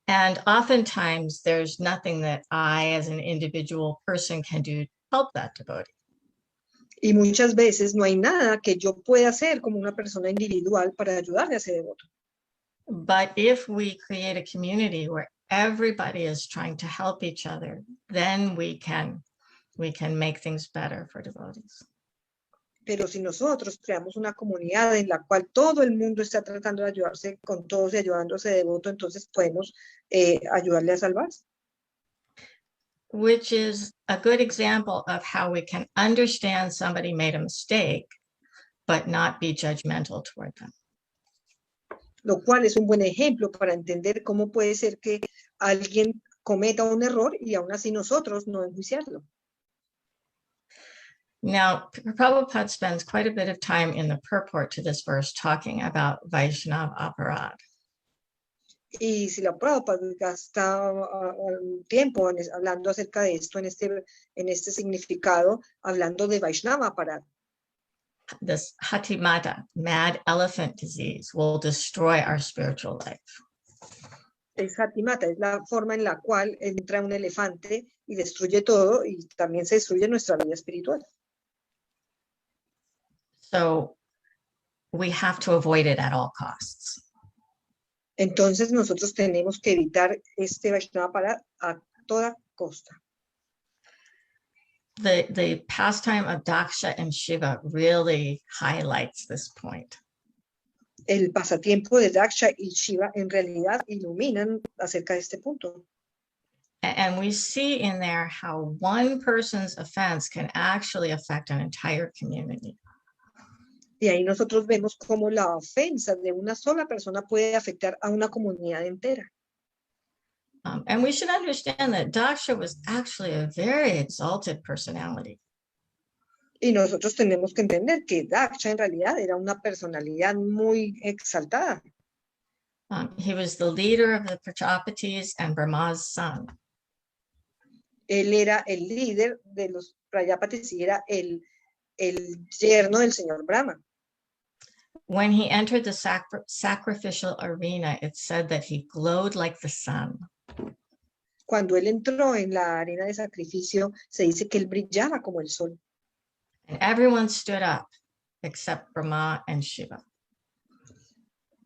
And oftentimes there's nothing that I as an individual person can do to help that devotee. Y muchas veces no hay nada que yo pueda hacer como una persona individual para ayudarle a ese devoto. But if we create a community where everybody is trying to help each other, then we can make things better for devotees. Pero si nosotros creamos una comunidad en la cual todo el mundo está tratando de ayudarse con todos y ayudándose de devoto, entonces podemos ayudarle a salvarse. Which is a good example of how we can understand somebody made a mistake, but not be judgmental toward them. Lo cual es un buen ejemplo para entender cómo puede ser que alguien cometa un error y aún así nosotros no enjuiciarlo. Now, Prabhupada spends quite a bit of time in the purport to this verse talking about Vaishnava Aparad. Y si la Prabhupada gasta un tiempo hablando acerca de esto en este significado, hablando de Vaishnava Aparad. This Hatimata, mad elephant disease, will destroy our spiritual life. Es Hatimata, es la forma en la cual entra un elefante y destruye todo y también se destruye nuestra vida espiritual. So we have to avoid it at all costs. Entonces nosotros tenemos que evitar este Vaishnava Aparad a toda costa. The pastime of Daksha and Shiva really highlights this point. El pasatiempo de Daksha y Shiva en realidad iluminan acerca de este punto. And we see in there how one person's offense can actually affect an entire community. Y ahí nosotros vemos cómo la ofensa de una sola persona puede afectar a una comunidad entera. And we should understand that Daksha was actually a very exalted personality. Y nosotros tenemos que entender que Daksha en realidad era una personalidad muy exaltada. He was the leader of the Prajapatis and Brahma's son. Él era el líder de los Prajapatis y era el yerno del señor Brahma. When he entered the sacrificial arena, it said that he glowed like the sun. Cuando él entró en la arena de sacrificio, se dice que él brillaba como el sol. And everyone stood up except Brahma and Shiva.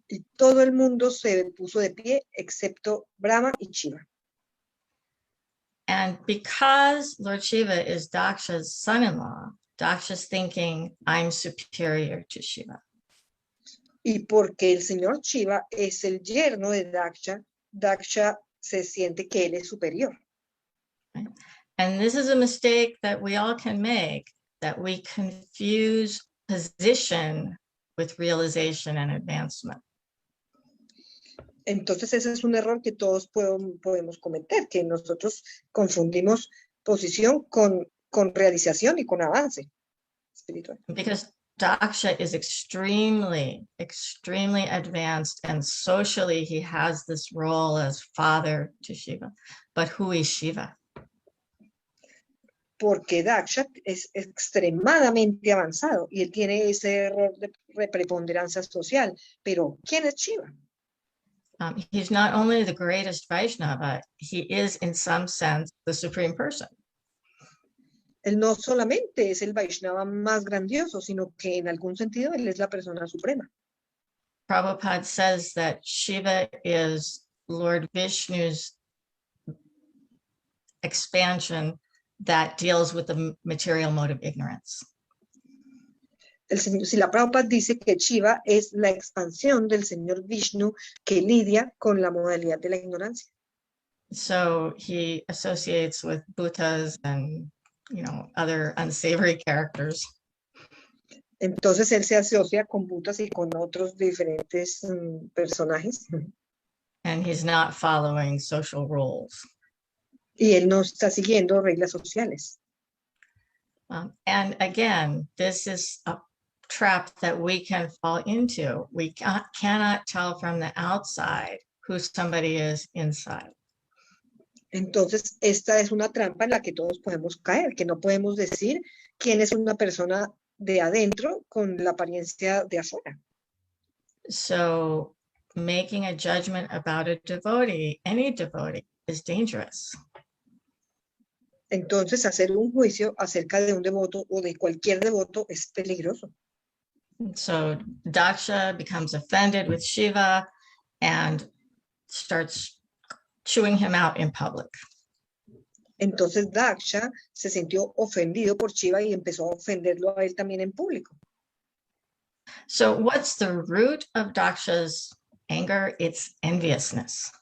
Y todo el mundo se puso de pie excepto Brahma y Shiva. And because Lord Shiva is Daksha's son-in-law, Daksha's thinking, I'm superior to Shiva. Y porque el señor Shiva es el yerno de Daksha, Daksha se siente que él es superior. And And this is a mistake that we all can make, that we confuse position with realization and advancement. Entonces ese es un error que todos podemos cometer, que nosotros confundimos posición con realización y con avance espiritual. Because Daksha is extremely, extremely advanced, and socially he has this role as father to Shiva. But who is Shiva? Porque Daksha es extremadamente avanzado y él tiene ese error de preponderancia social. Pero, ¿quién es Shiva? He's not only the greatest Vaishnava, he is in some sense the supreme person. Él no solamente es el Vaishnava más grandioso, sino que en algún sentido él es la persona suprema. Prabhupada says that Shiva is Lord Vishnu's expansion that deals with the material mode of ignorance. El señor Srila Prabhupada dice que Shiva es la expansión del señor Vishnu que lidia con la modalidad de la ignorancia. So he associates with bhutas and other unsavory characters. Entonces él se asocia con Bhutas y con otros diferentes personajes. And he's not following social rules. Y él no está siguiendo reglas sociales. And again, this is a trap that we can fall into. We cannot tell from the outside who somebody is inside. Entonces, esta es una trampa en la que todos podemos caer, que no podemos decir quién es una persona de adentro con la apariencia de afuera. So, making a judgment about a devotee, any devotee, is dangerous. Entonces, hacer un juicio acerca de un devoto o de cualquier devoto es peligroso. So, Daksha becomes offended with Shiva and starts chewing him out in public. Entonces Daksha se sintió ofendido por Shiva y empezó a ofenderlo a él también en público. So what's the root of Daksha's anger? It's enviousness.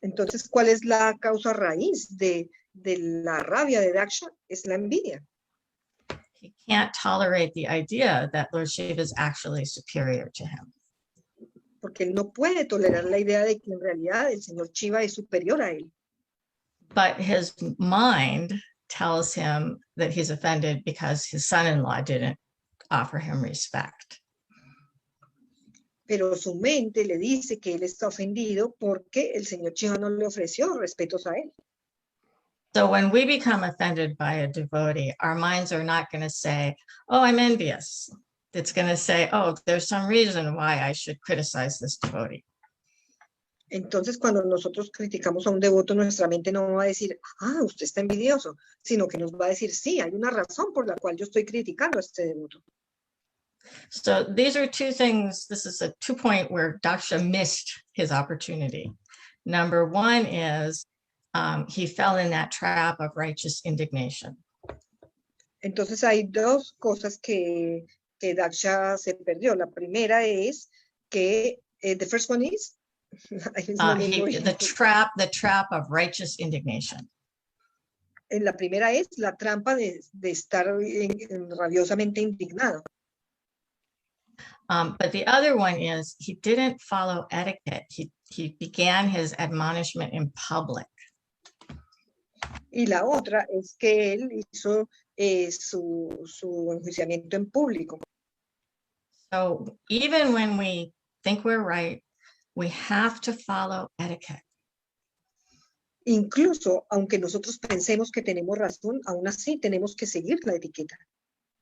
Entonces, ¿cuál es la causa raíz de la rabia de Daksha? Es la envidia. He can't tolerate the idea that Lord Shiva is actually superior to him. Porque él no puede tolerar la idea de que en realidad el señor Shiva es superior a él. But his mind tells him that he's offended because his son-in-law didn't offer him respect. Pero su mente le dice que él está ofendido porque el señor Shiva no le ofreció respetos a él. So when we become offended by a devotee, our minds are not going to say, oh, I'm envious. It's going to say, oh, there's some reason why I should criticize this devotee. Entonces, cuando nosotros criticamos a un devoto, nuestra mente no va a decir, ah, usted está envidioso, sino que nos va a decir, sí, hay una razón por la cual yo estoy criticando a este devoto. So these are two things. This is a 2-point where Daksha missed his opportunity. Number one is he fell in that trap of righteous indignation. Entonces, hay dos cosas que Daksha se perdió. La primera es que, the first one is, the trap of righteous indignation. La primera es la trampa de estar rabiosamente indignado. But the other one is he didn't follow etiquette. He began his admonishment in public. Y la otra es que él hizo su enjuiciamiento en público. So even when we think we're right, we have to follow etiquette. Incluso, aunque nosotros pensemos que tenemos razón, aún así tenemos que seguir la etiqueta.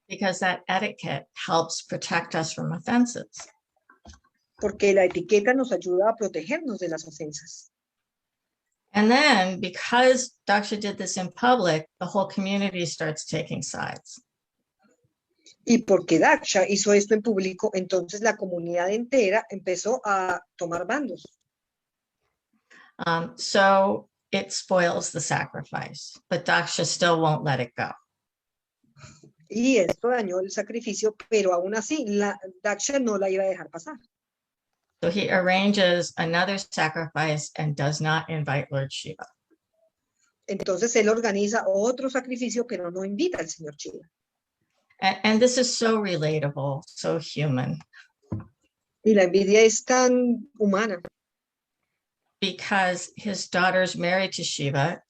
Because that etiquette helps protect us from offenses. Porque la etiqueta nos ayuda a protegernos de las ofensas. And then, because Daksha did this in public, the whole community starts taking sides. Y porque Daksha hizo esto en público, entonces la comunidad entera empezó a tomar bandos. So it spoils the sacrifice, but Daksha still won't let it go. Y esto dañó el sacrificio, pero aún así Daksha no la iba a dejar pasar. So he arranges another sacrifice and does not invite Lord Shiva. Entonces él organiza otro sacrificio, pero no invita al señor Shiva. And this is so relatable, so human, Y la envidia es tan humana, because his daughter's married to Shiva.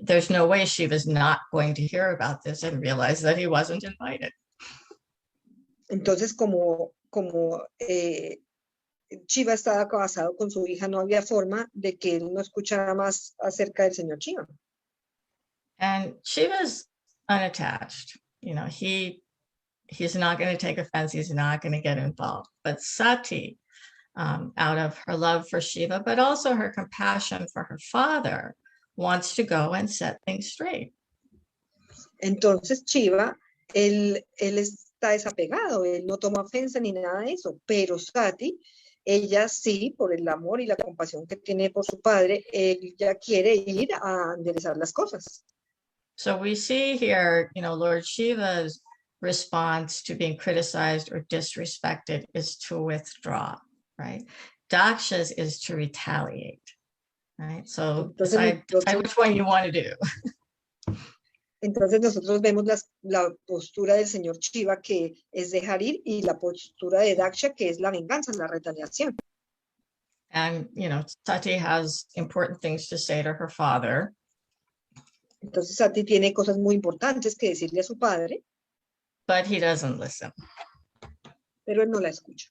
There's no way Shiva's not going to hear about this and realize that he wasn't invited. entonces como Shiva estaba casado con su hija, no había forma de que él no escuchara más acerca del señor Shiva. And Shiva's unattached. You know, he's not going to take offense. He's not going to get involved. But Sati, out of her love for Shiva, but also her compassion for her father, wants to go and set things straight. Entonces Shiva, él está desapegado, él no toma ofensa ni nada de eso, pero Sati, ella sí, por el amor y la compasión que tiene por su padre, ella quiere ir a enderezar las cosas. So we see here, you know, Lord Shiva's response to being criticized or disrespected is to withdraw, right? Daksha's is to retaliate, right? So decide which one you want to do. Entonces nosotros vemos la postura del señor Shiva, que es dejar ir, y la postura de Daksha, que es la venganza, la retaliación. And, you know, Sati has important things to say to her father. Entonces Sati tiene cosas muy importantes que decirle a su padre. But he doesn't listen. Pero él no la escucha.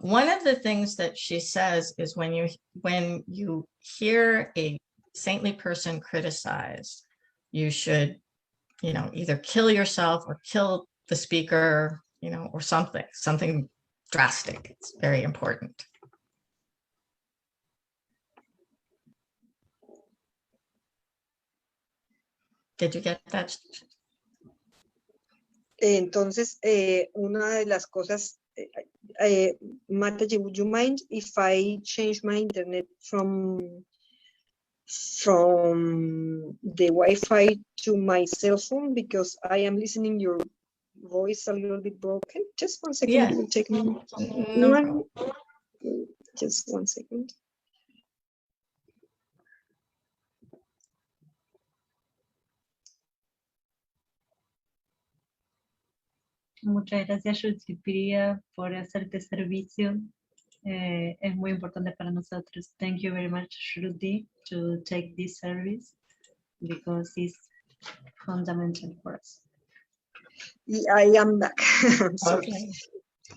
One of the things that she says is when you hear a saintly person criticized, you should, you know, either kill yourself or kill the speaker, you know, or something drastic. It's very important. Did you get that? Entonces, una de las cosas, Mataji, would you mind if I change my internet from the Wi-Fi to my cell phone, because I am listening your voice a little bit broken? Just 1 second. Yeah. It will take me No just 1 second. Muchas gracias, Shruti, por hacerte servicio. Es muy importante para nosotros. Thank you very much, Shruti, to take this service, because it's fundamental for us. I am back. I'm sorry. Okay.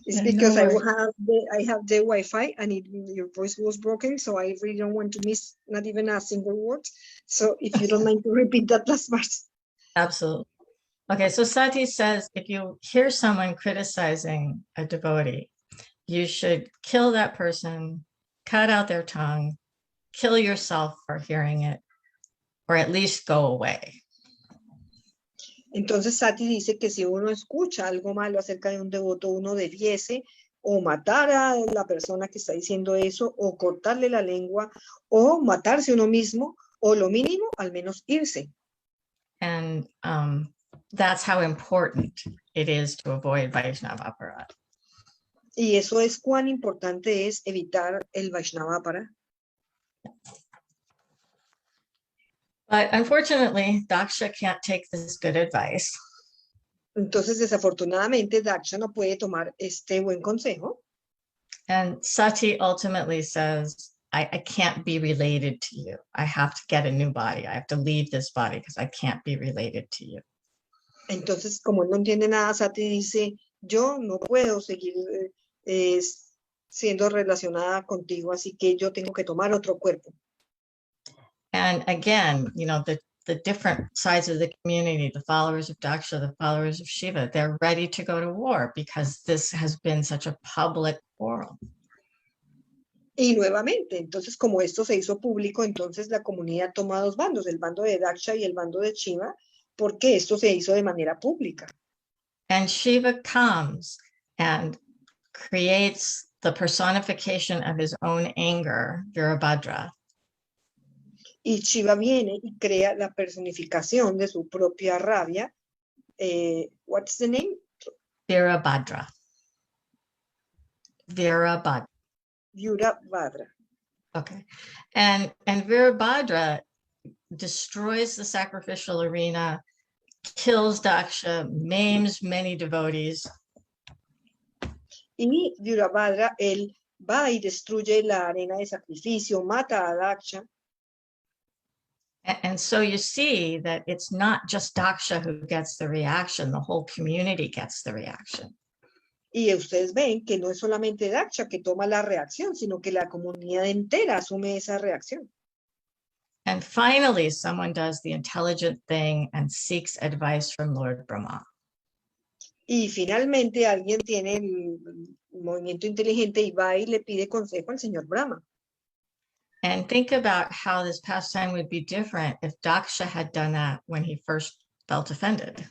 It's No because I worries. have the Wi-Fi, and your voice was broken, so I really don't want to miss not even a single word. So if you don't mind to repeat that last part. Absolutely. Okay, so Sati says if you hear someone criticizing a devotee, you should kill that person, cut out their tongue, kill yourself for hearing it, or at least go away. Entonces Sati dice que si uno escucha algo malo acerca de un devoto, uno debiese o matar a la persona que está diciendo eso, o cortarle la lengua, o matarse uno mismo, o lo mínimo, al menos irse. And that's how important it is to avoid Vaishnava aparat. Y eso es cuán importante es evitar el Vaishnavapara. But unfortunately, Daksha can't take this good advice. Entonces, desafortunadamente, Daksha no puede tomar este buen consejo. And Sati ultimately says, I can't be related to you. I have to get a new body. I have to leave this body because I can't be related to you. Entonces, como él no entiende nada, Sati dice, yo no puedo seguir siendo relacionada contigo, así que yo tengo que tomar otro cuerpo. And again, you know, the different sides of the community, the followers of Daksha, the followers of Shiva, they're ready to go to war because this has been such a public quarrel. Y nuevamente, entonces como esto se hizo público, entonces la comunidad toma dos bandos, el bando de Daksha y el bando de Shiva, porque esto se hizo de manera pública. And Shiva comes and creates the personification of his own anger, Virabhadra. Y Shiva viene y crea la personificación de su propia rabia. What's the name? Virabhadra. Virabhadra. Virabhadra. Okay. And Virabhadra destroys the sacrificial arena, kills Daksha, maims many devotees. Y Virabhadra, él va y destruye la arena de sacrificio, mata a Daksha. And so you see that it's not just Daksha who gets the reaction, the whole community gets the reaction. Y ustedes ven que no es solamente Daksha que toma la reacción, sino que la comunidad entera asume esa reacción. And finally, someone does the intelligent thing and seeks advice from Lord Brahma. Y finalmente alguien tiene el movimiento inteligente y va y le pide consejo al señor Brahma. And think about how this pastime would be different if Daksha had done that when he first felt offended.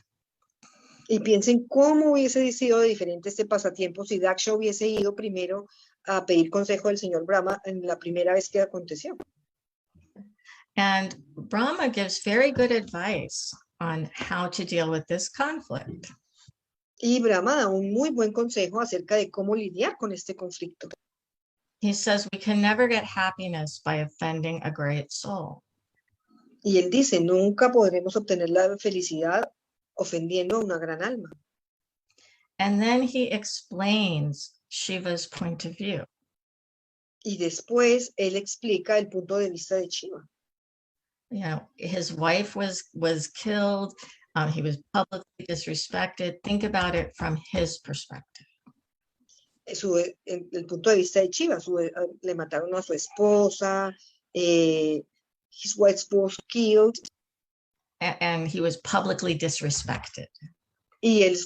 Y piensen cómo hubiese sido diferente este pasatiempo si Daksha hubiese ido primero a pedir consejo del señor Brahma en la primera vez que aconteció. And Brahma gives very good advice on how to deal with this conflict. Y Brahma da un muy buen consejo acerca de cómo lidiar con este conflicto. He says we can never get happiness by offending a great soul. Y él dice, nunca podremos obtener la felicidad ofendiendo a una gran alma. And then he explains Shiva's point of view. Y después él explica el punto de vista de Shiva. You know, his wife was killed. He was publicly disrespected. Think about it from his perspective. El punto de vista de Shiva, le mataron a su esposa, his wife was killed. And he was publicly disrespected. Y él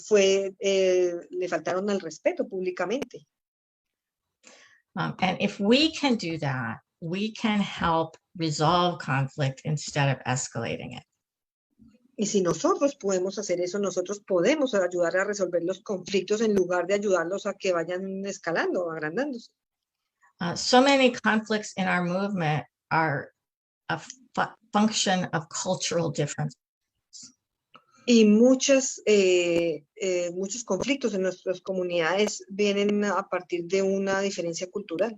le faltaron al respeto públicamente. And if we can do that, we can help resolve conflict instead of escalating it. Y si nosotros podemos hacer eso, nosotros podemos ayudar a resolver los conflictos en lugar de ayudarlos a que vayan escalando, agrandándose. So many conflicts in our movement are a function of cultural differences. Y muchos conflictos en nuestras comunidades vienen a partir de una diferencia cultural.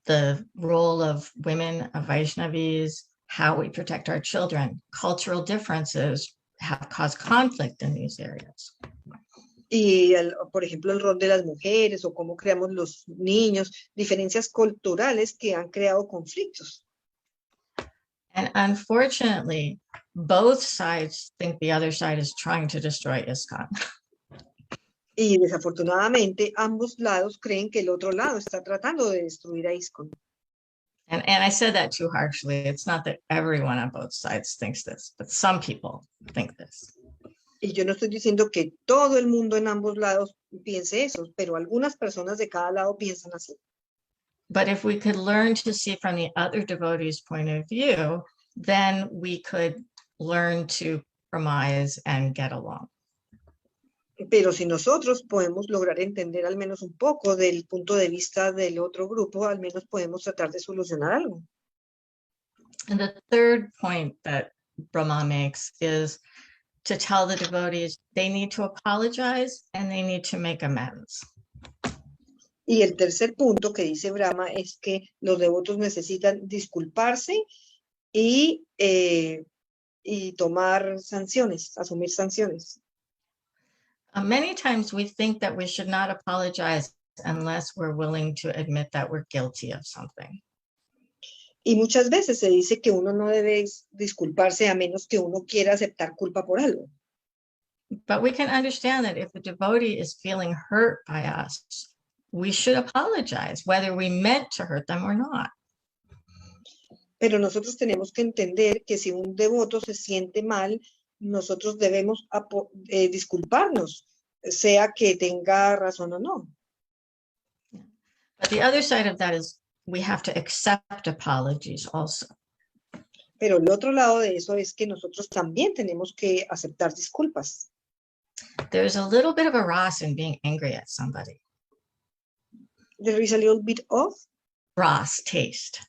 The role of women, of Vaishnavis, how we protect our children, cultural differences have caused conflict in these areas. Y, por ejemplo, el rol de las mujeres o cómo creamos los niños, diferencias culturales que han creado conflictos. And unfortunately, both sides think the other side is trying to destroy ISKCON. Y desafortunadamente, ambos lados creen que el otro lado está tratando de destruir a ISKCON. And I said that too harshly. It's not that everyone on both sides thinks this, but some people think this. Y yo no estoy diciendo que todo el mundo en ambos lados piense eso, pero algunas personas de cada lado piensan así. But if we could learn to see from the other devotees' point of view, then we could learn to compromise and get along. Pero si nosotros podemos lograr entender al menos un poco del punto de vista del otro grupo, al menos podemos tratar de solucionar algo. And the third point that Brahma makes is to tell the devotees they need to apologize and they need to make amends. Y el tercer punto que dice Brahma es que los devotos necesitan disculparse y tomar sanciones, asumir sanciones. Many times we think that we should not apologize unless we're willing to admit that we're guilty of something. Y muchas veces se dice que uno no debe disculparse a menos que uno quiera aceptar culpa por algo. But we can understand that if the devotee is feeling hurt by us, we should apologize, whether we meant to hurt them or not. Pero nosotros tenemos que entender que si un devoto se siente mal, nosotros debemos disculparnos, sea que tenga razón o no. But the other side of that is we have to accept apologies also. Pero el otro lado de eso es que nosotros también tenemos que aceptar disculpas. There's a little bit of a ras in being angry at somebody. There is a little bit of Ras, taste.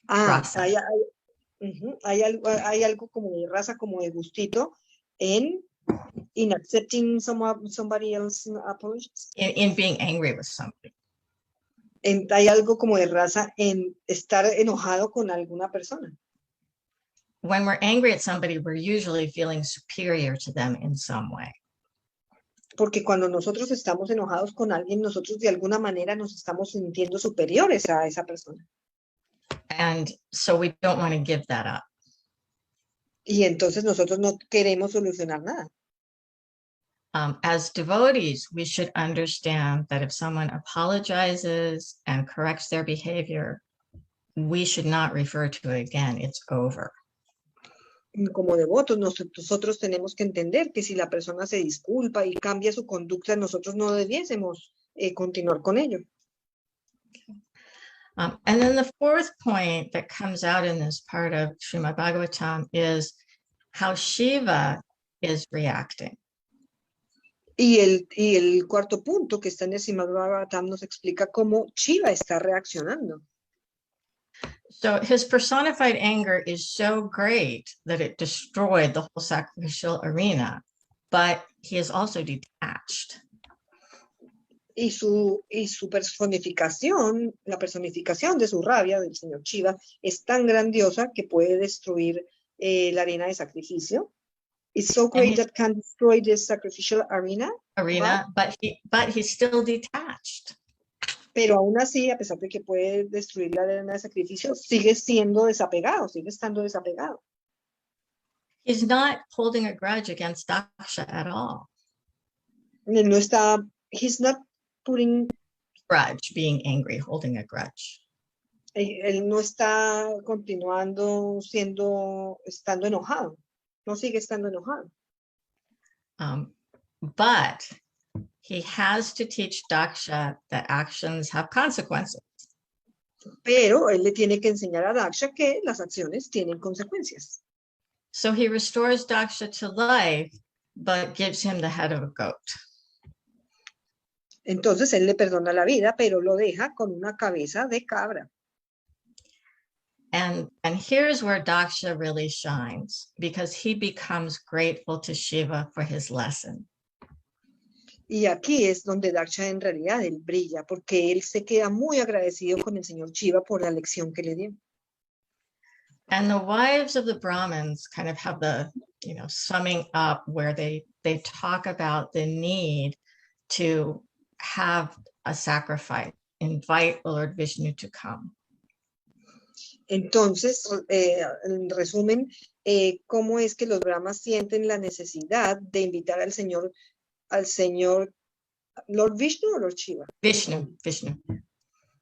Rasa. Hay algo como de raza, como de gustito in accepting somebody else's apologies. In being angry with somebody. Hay algo como de raza en estar enojado con alguna persona. When we're angry at somebody, we're usually feeling superior to them in some way. Porque cuando nosotros estamos enojados con alguien, nosotros de alguna manera nos estamos sintiendo superiores a esa persona. And so we don't want to give that up. Y entonces nosotros no queremos solucionar nada. As devotees, we should understand that if someone apologizes and corrects their behavior, we should not refer to it again. It's over. Como devotos, nosotros tenemos que entender que si la persona se disculpa y cambia su conducta, nosotros no debiésemos continuar con ello. And then the fourth point that comes out in this part of Srimad Bhagavatam is how Shiva is reacting. Y el cuarto punto que está en el Srimad Bhagavatam nos explica cómo Shiva está reaccionando. So his personified anger is so great that it destroyed the whole sacrificial arena, but he is also detached. Y su personificación, la personificación de su rabia del señor Shiva es tan grandiosa que puede destruir la arena de sacrificio. It's so great that can destroy the sacrificial arena. But he's still detached. Pero aún así, a pesar de que puede destruir la arena de sacrificio, sigue siendo desapegado, sigue estando desapegado. He's not holding a grudge against Daksha at all. Él no está, he's not putting grudge, being angry, holding a grudge. Él no está continuando estando enojado. No sigue estando enojado. But he has to teach Daksha that actions have consequences. Pero él le tiene que enseñar a Daksha que las acciones tienen consecuencias. So he restores Daksha to life, but gives him the head of a goat. Entonces él le perdona la vida, pero lo deja con una cabeza de cabra. And here's where Daksha really shines, because he becomes grateful to Shiva for his lesson. Y aquí es donde Daksha en realidad él brilla, porque él se queda muy agradecido con el señor Shiva por la lección que le dio. And the wives of the Brahmins kind of have the, summing up where they talk about the need to have a sacrifice, invite Lord Vishnu to come. Entonces, en resumen, cómo es que los brahmas sienten la necesidad de invitar al señor Lord Vishnu o Lord Shiva. Vishnu.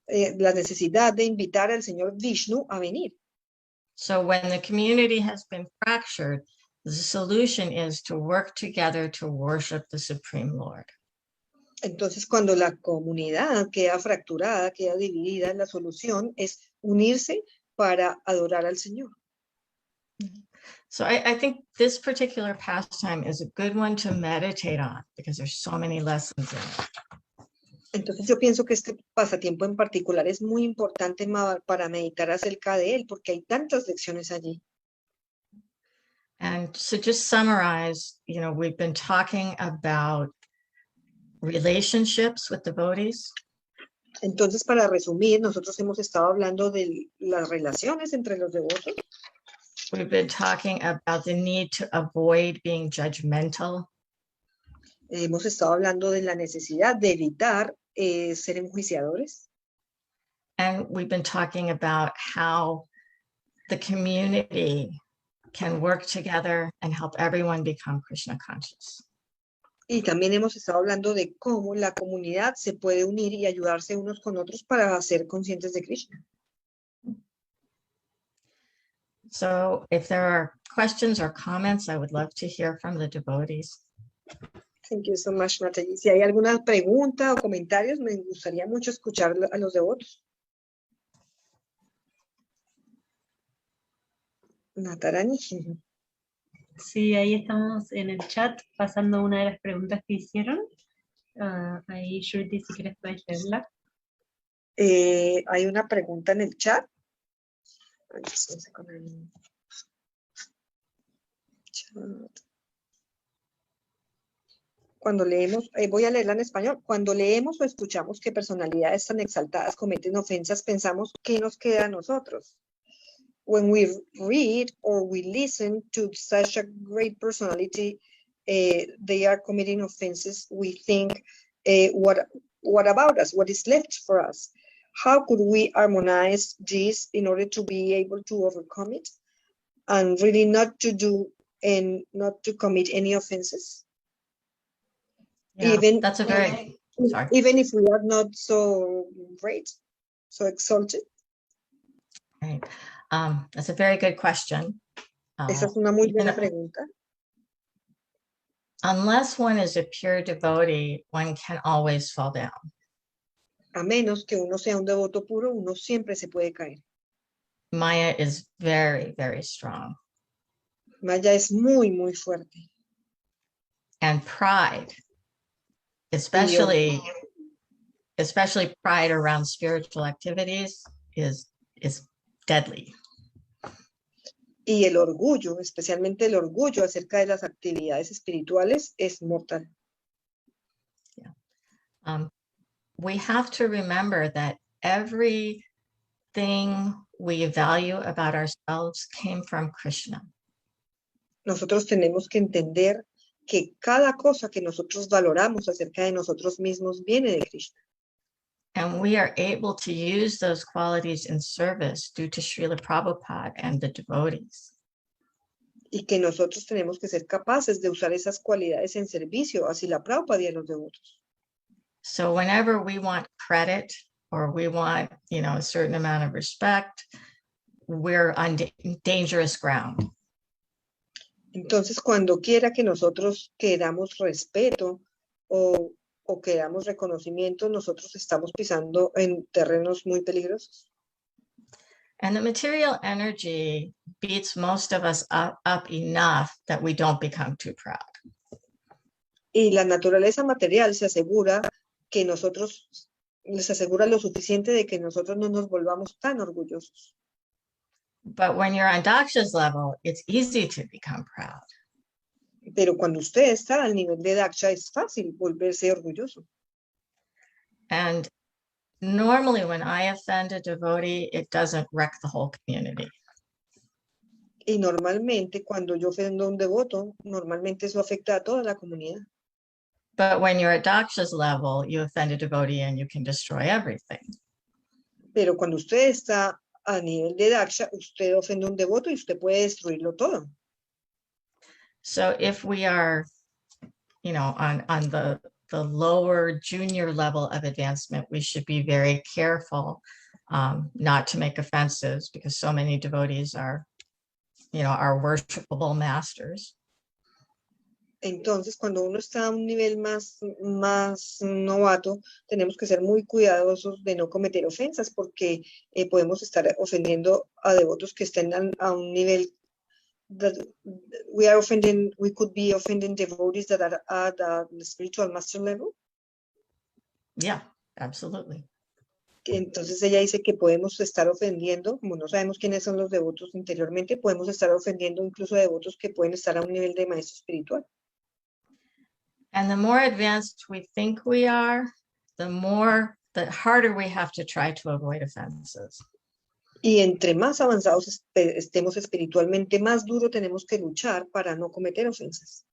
La necesidad de invitar al señor Vishnu a venir. So when the community has been fractured, the solution is to work together to worship the Supreme Lord. Entonces, cuando la comunidad queda fracturada, queda dividida, la solución es unirse para adorar al Señor. So I think this particular pastime is a good one to meditate on because there's so many lessons in it. Entonces yo pienso que este pasatiempo en particular es muy importante para meditar acerca de él porque hay tantas lecciones allí. And so just summarize, we've been talking about relationships with devotees. Entonces, para resumir, nosotros hemos estado hablando de las relaciones entre los devotos. We've been talking about the need to avoid being judgmental. Hemos estado hablando de la necesidad de evitar ser enjuiciadores. And we've been talking about how the community can work together and help everyone become Krishna conscious. Y también hemos estado hablando de cómo la comunidad se puede unir y ayudarse unos con otros para ser conscientes de Krishna. So if there are questions or comments, I would love to hear from the devotees. Thank you so much, Mataji. Si hay alguna pregunta o comentarios, me gustaría mucho escuchar a los devotos. Natarani. Sí, ahí estamos en el chat pasando una de las preguntas que hicieron. Ahí, Shruti, si quieres puedes leerla. Hay una pregunta en el chat. Cuando leemos, voy a leerla en español, cuando leemos o escuchamos que personalidades tan exaltadas cometen ofensas, pensamos ¿qué nos queda a nosotros? When we read or we listen to such a great personality, they are committing offenses, we think, what about us? What is left for us? How could we harmonize this in order to be able to overcome it and really not to do and not to commit any offenses? Yeah, Even that's a very, sorry. even if we are not so great, so exalted. Right. That's a very good question. Esa es una muy Even buena pregunta. unless one is a pure devotee, one can always fall down. A menos que uno sea un devoto puro, uno siempre se puede caer. Maya is very, very strong. Maya es muy, muy fuerte. And pride, especially pride around spiritual activities, is deadly. Y el orgullo, especialmente el orgullo acerca de las actividades espirituales, es mortal. We have to remember that everything we value about ourselves came from Krishna. Nosotros tenemos que entender que cada cosa que nosotros valoramos acerca de nosotros mismos viene de Krishna. And we are able to use those qualities in service due to Srila Prabhupada and the devotees. Y que nosotros tenemos que ser capaces de usar esas cualidades en servicio a Srila Prabhupada y a los devotos. So whenever we want credit or we want, a certain amount of respect, we're on dangerous ground. Entonces, cuando quiera que nosotros queramos respeto o queramos reconocimiento, nosotros estamos pisando en terrenos muy peligrosos. And the material energy beats most of us up enough that we don't become too proud. Y la naturaleza material se asegura que nosotros, les asegura lo suficiente de que nosotros no nos volvamos tan orgullosos. But when you're on Daksha's level, it's easy to become proud. Pero cuando usted está al nivel de Daksha, es fácil volverse orgulloso. And normally when I offend a devotee, it doesn't wreck the whole community. Y normalmente cuando yo ofendo a un devoto, normalmente eso afecta a toda la comunidad. But when you're at Daksha's level, you offend a devotee and you can destroy everything. Pero cuando usted está a nivel de Daksha, usted ofende a un devoto y usted puede destruirlo todo. So if we are, on the lower junior level of advancement, we should be very careful not to make offenses because so many devotees are worshipable masters. Entonces, cuando uno está a un nivel más novato, tenemos que ser muy cuidadosos de no cometer ofensas porque podemos estar ofendiendo a devotos que estén a un nivel that we could be offending devotees that are at the spiritual master level. Yeah, absolutely. Entonces ella dice que podemos estar ofendiendo, como no sabemos quiénes son los devotos interiormente, podemos estar ofendiendo incluso a devotos que pueden estar a un nivel de maestro espiritual. And the more advanced we think we are, the harder we have to try to avoid offenses. Y entre más avanzados estemos espiritualmente, más duro tenemos que luchar para no cometer ofensas.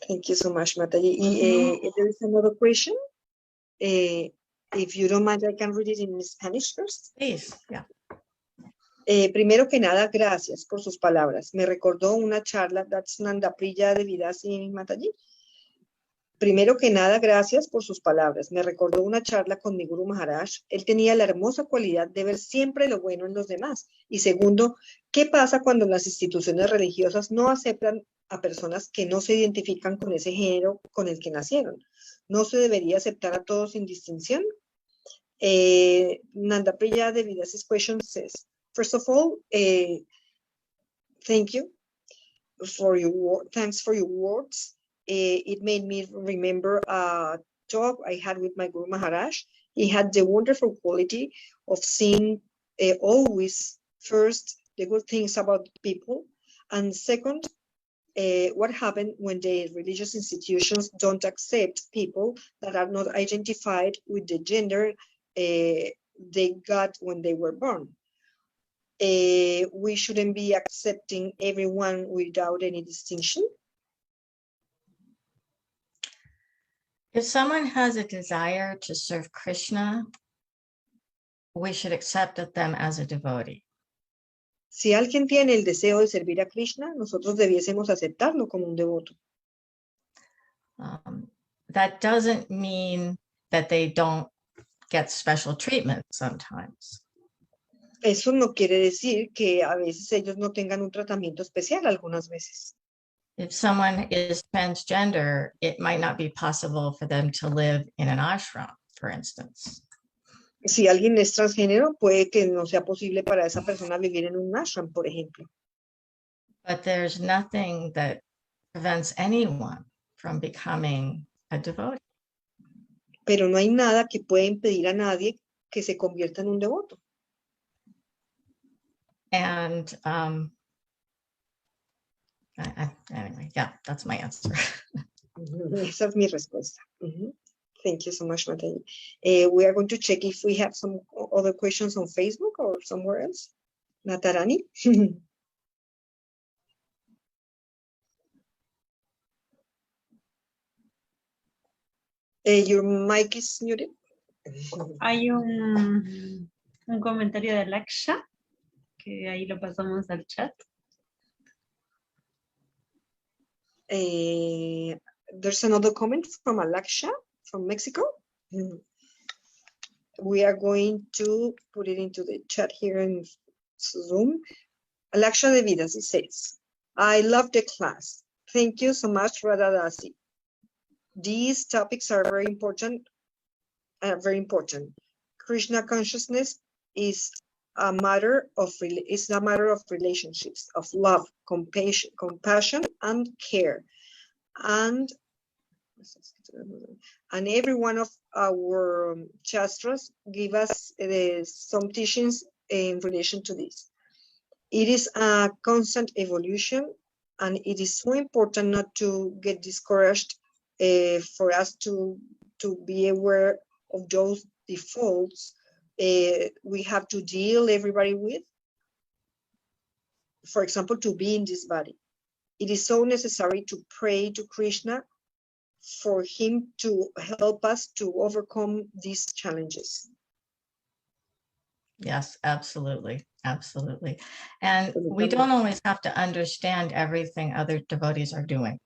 Thank you so much, Mataji. If there is another question, if you don't mind, I can read it in Spanish first. Please, yeah. Primero que nada, gracias por sus palabras. Me recordó una charla, that's Nanda Priya de Vidasi Mataji. Primero que nada, gracias por sus palabras. Me recordó una charla con mi Guru Maharaj. Él tenía la hermosa cualidad de ver siempre lo bueno en los demás. Y segundo, ¿qué pasa cuando las instituciones religiosas no aceptan a personas que no se identifican con ese género con el que nacieron? ¿No se debería aceptar a todos sin distinción? Nanda Priya de Vidasi's question says, first of all, thank you for thanks for your words. It made me remember a talk I had with my Guru Maharaj. He had the wonderful quality of seeing always first the good things about people, and second, what happened when the religious institutions don't accept people that are not identified with the gender they got when they were born. We shouldn't be accepting everyone without any distinction. If someone has a desire to serve Krishna, we should accept them as a devotee. Si alguien tiene el deseo de servir a Krishna, nosotros debiésemos aceptarlo como un devoto. That doesn't mean that they don't get special treatment sometimes. Eso no quiere decir que a veces ellos no tengan un tratamiento especial algunas veces. If someone is transgender, it might not be possible for them to live in an ashram, for instance. Si alguien es transgénero, puede que no sea posible para esa persona vivir en un ashram, por ejemplo. But there's nothing that prevents anyone from becoming a devotee. Pero no hay nada que pueda impedir a nadie que se convierta en un devoto. And anyway, yeah, that's my answer. Esa es mi respuesta. Thank you so much, Mataji. We are going to check if we have some other questions on Facebook or somewhere else. Natarani? Your mic is muted. Hay un comentario de Laksha, que ahí lo pasamos al chat. There's another comment from Alaksha from Mexico. We are going to put it into the chat here in Zoom. Alaksha de Vidas, it says, I love the class. Thank you so much, Radhadasi. These topics are very important. Krishna consciousness is a matter of relationships, of love, compassion, and care. And every one of our shastras give us some teachings in relation to this. It is a constant evolution, and it is so important not to get discouraged, for us to be aware of those defaults we have to deal everybody with. For example, to be in this body. It is so necessary to pray to Krishna for him to help us to overcome these challenges. Yes, absolutely. Absolutely. And we don't always have to understand everything other devotees are doing.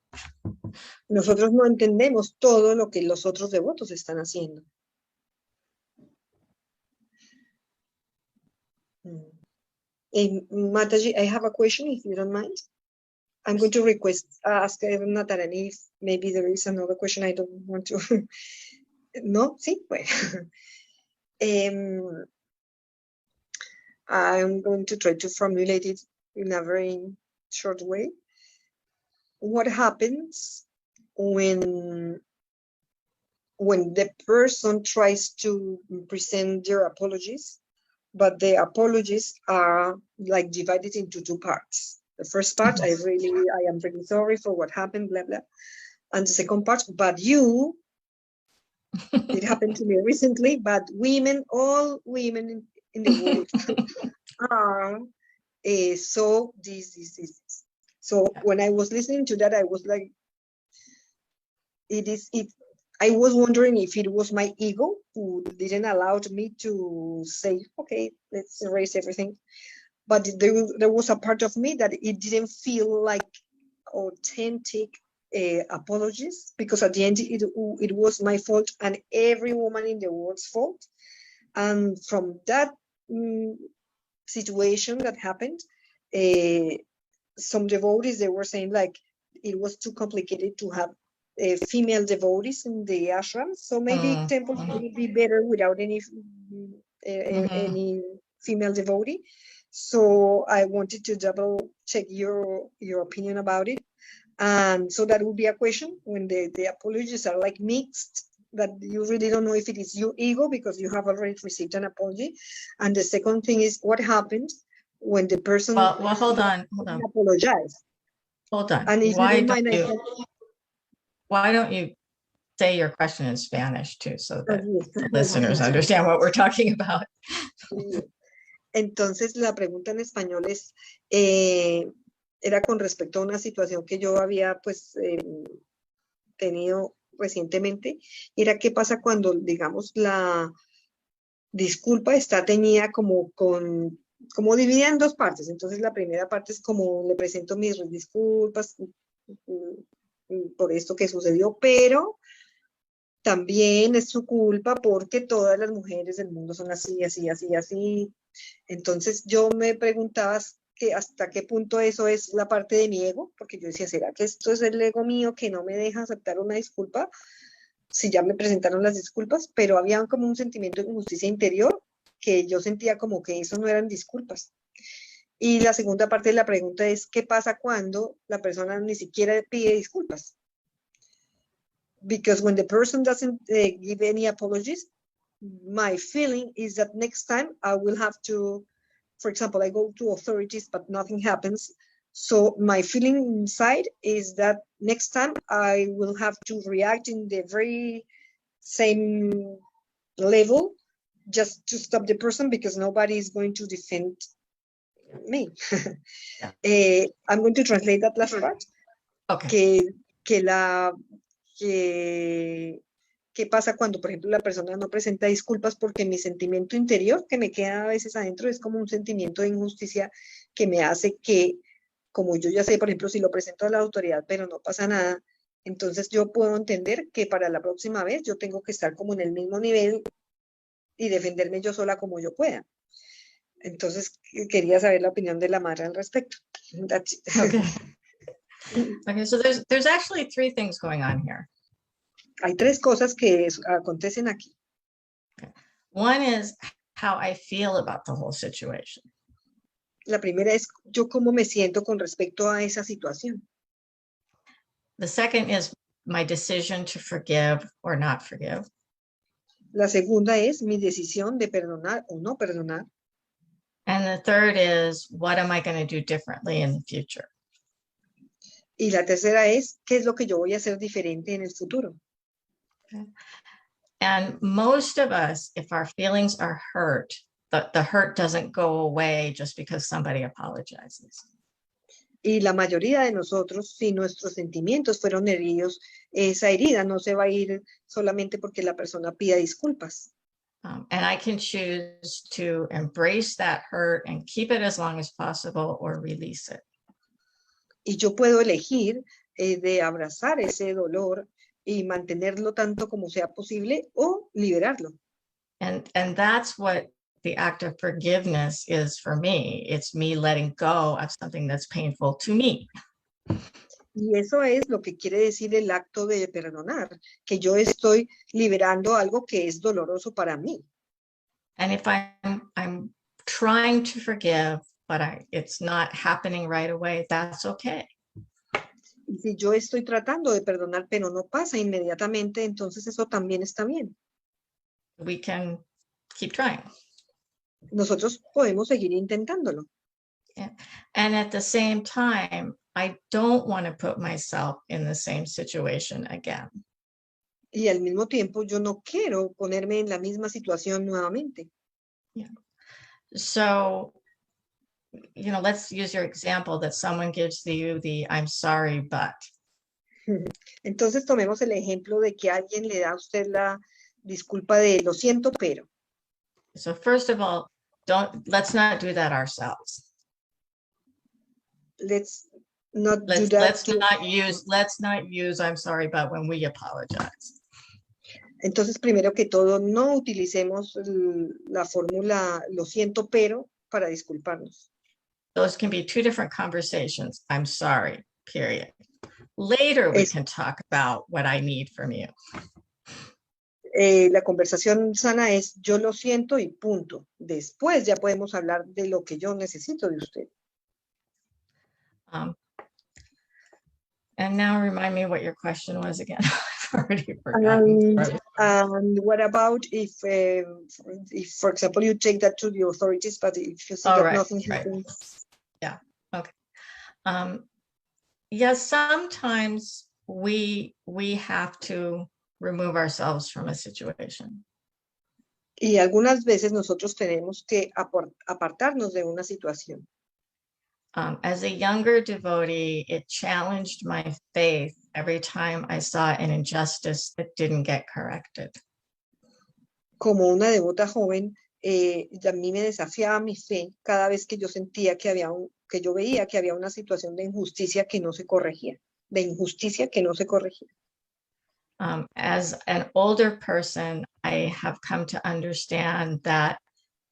Nosotros no entendemos todo lo que los otros devotos están haciendo. Mataji, I have a question, if you don't mind. I'm going to ask Natarani if maybe there is another question. I don't want to. No, sí, bueno. I'm going to try to formulate it in a very short way. What happens when the person tries to present their apologies, but the apologies are like divided into two parts? The first part, I am really sorry for what happened, blah, blah. And the second part, but you, it happened to me recently, but women, all women in the world are so this. So when I was listening to that, I was like, I was wondering if it was my ego who didn't allow me to say, okay, let's erase everything. But there was a part of me that it didn't feel like authentic apologies, because at the end it was my fault and every woman in the world's fault. And from that situation that happened, some devotees, they were saying like it was too complicated to have female devotees in the ashram, so maybe temples would be better without any female devotee. So I wanted to double check your opinion about it. And so that would be a question when the apologies are like mixed, that you really don't know if it is your ego because you have already received an apology. And the second thing is what happened when the person well hold on apologize. Hold on. And if Why you don't mind, why don't you say your question in Spanish too, so that Así es. the listeners understand what we're talking about? Entonces, la pregunta en español es, era con respecto a una situación que yo había pues tenido recientemente, y era qué pasa cuando, digamos, la disculpa está teñida como dividida en dos partes. Entonces, la primera parte es como le presento mis disculpas por esto que sucedió, pero también es su culpa porque todas las mujeres del mundo son así, así, así, así. Entonces yo me preguntaba que hasta qué punto eso es la parte de mi ego, porque yo decía, ¿será que esto es el ego mío que no me deja aceptar una disculpa? Si ya me presentaron las disculpas, pero había como un sentimiento de injusticia interior que yo sentía como que eso no eran disculpas. Y la segunda parte de la pregunta es, ¿qué pasa cuando la persona ni siquiera pide disculpas? Because when the person doesn't give any apologies, my feeling is that next time I will have to, for example, I go to authorities, but nothing happens. So my feeling inside is that next time I will have to react in the very same level just to stop the person because nobody is going to defend me. I'm going to translate that last part. Okay. ¿Qué pasa cuando, por ejemplo, la persona no presenta disculpas? Porque mi sentimiento interior que me queda a veces adentro es como un sentimiento de injusticia que me hace que, como yo ya sé, por ejemplo, si lo presento a la autoridad, pero no pasa nada, entonces yo puedo entender que para la próxima vez yo tengo que estar como en el mismo nivel y defenderme yo sola como yo pueda. Entonces, quería saber la opinión de la madre al respecto. That's it. Okay. Okay, so there's actually three things going on here. Hay tres cosas que acontecen aquí. Okay. One is how I feel about the whole situation. La primera es yo cómo me siento con respecto a esa situación. The second is my decision to forgive or not forgive. La segunda es mi decisión de perdonar o no perdonar. And the third is what am I going to do differently in the future? Y la tercera es qué es lo que yo voy a hacer diferente en el futuro. Okay. And most of us, if our feelings are hurt, the hurt doesn't go away just because somebody apologizes. Y la mayoría de nosotros, si nuestros sentimientos fueron heridos, esa herida no se va a ir solamente porque la persona pida disculpas. And I can choose to embrace that hurt and keep it as long as possible or release it. Y yo puedo elegir de abrazar ese dolor y mantenerlo tanto como sea posible o liberarlo. And that's what the act of forgiveness is for me. It's me letting go of something that's painful to me. Y eso es lo que quiere decir el acto de perdonar, que yo estoy liberando algo que es doloroso para mí. And if I'm trying to forgive, but it's not happening right away, that's okay. Y si yo estoy tratando de perdonar, pero no pasa inmediatamente, entonces eso también está bien. We can keep trying. Nosotros podemos seguir intentándolo. Yeah. And at the same time, I don't want to put myself in the same situation again. Y al mismo tiempo, yo no quiero ponerme en la misma situación nuevamente. Yeah. So, let's use your example that someone gives you the I'm sorry, but. Entonces tomemos el ejemplo de que alguien le da a usted la disculpa de lo siento, pero. So first of all, let's not do that ourselves. Let's not do that. Let's not use I'm sorry, but when we apologize. Entonces, primero que todo, no utilicemos la fórmula lo siento, pero para disculparnos. Those can be two different conversations. I'm sorry, period. Later, we can talk about what I need from you. La conversación sana es yo lo siento y punto. Después ya podemos hablar de lo que yo necesito de usted. And now remind me what your question was again. I've already forgotten. And what about if, for example, you take that to the authorities, but if you see that nothing happens? Yeah, okay. yes, sometimes we have to remove ourselves from a situation. Y algunas veces nosotros tenemos que apartarnos de una situación. As a younger devotee, it challenged my faith every time I saw an injustice that didn't get corrected. Como una devota joven, a mí me desafiaba mi fe cada vez que yo sentía que que yo veía que había una situación de injusticia que no se corregía, de injusticia que no se corregía. As an older person, I have come to understand that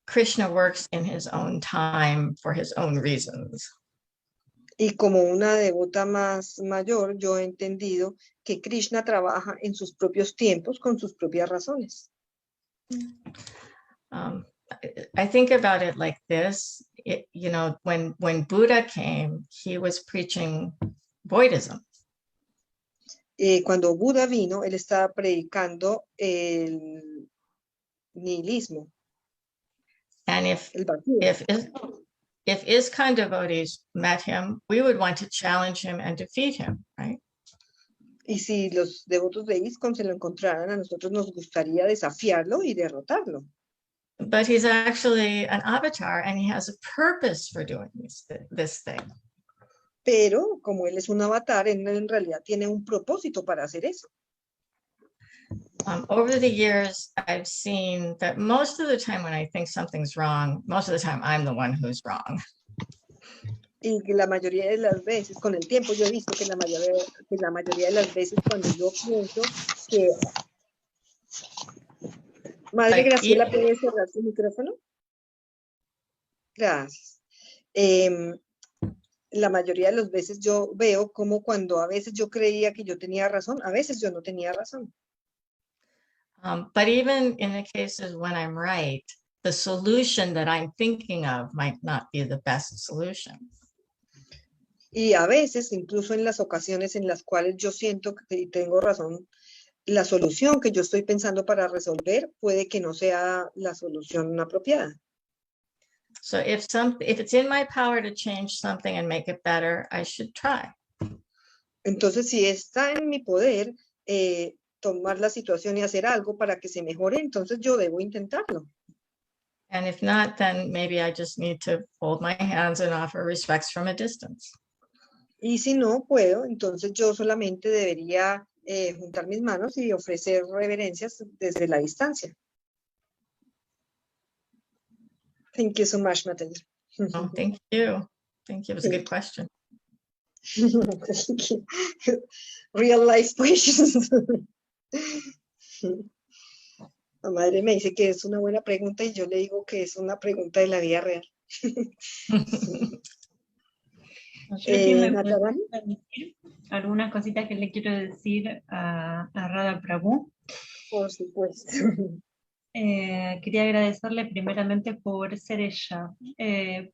Krishna works in his own time for his own reasons. Y como una devota más mayor, yo he entendido que Krishna trabaja en sus propios tiempos con sus propias razones. I think about it like this, when Buddha came, he was preaching Buddhism. Cuando Buda vino, él estaba predicando el nihilismo. And if vacío. If ISKCON devotees met him, we would want to challenge him and defeat him, right? Y si los devotos de ISKCON se lo encontraran, a nosotros nos gustaría desafiarlo y derrotarlo. But he's actually an avatar and he has a purpose for doing this thing. Pero como él es un avatar, él en realidad tiene un propósito para hacer eso. Over the years, I've seen that most of the time when I think something's wrong, most of the time I'm the one who's wrong. Y que la mayoría de las veces, con el tiempo, yo he visto que la mayoría de las veces cuando yo pienso que... Madre Graciela, ¿puede cerrar su micrófono? Gracias. La mayoría de las veces yo veo como cuando a veces yo creía que yo tenía razón, a veces yo no tenía razón. But even in the cases when I'm right, the solution that I'm thinking of might not be the best solution. Y a veces, incluso en las ocasiones en las cuales yo siento que tengo razón, la solución que yo estoy pensando para resolver puede que no sea la solución apropiada. So if it's in my power to change something and make it better, I should try. Entonces, si está en mi poder tomar la situación y hacer algo para que se mejore, entonces yo debo intentarlo. And if not, then maybe I just need to fold my hands and offer respects from a distance. Y si no puedo, entonces yo solamente debería juntar mis manos y ofrecer reverencias desde la distancia. Thank you so much, Matilda. Oh, thank you. Thank you. It was a good question. Real life questions. La madre me dice que es una buena pregunta y yo le digo que es una pregunta de la vida real. ¿Me permitir algunas cositas que le quiero decir a Radha Prabhu? Por supuesto. Quería agradecerle primeramente por ser ella.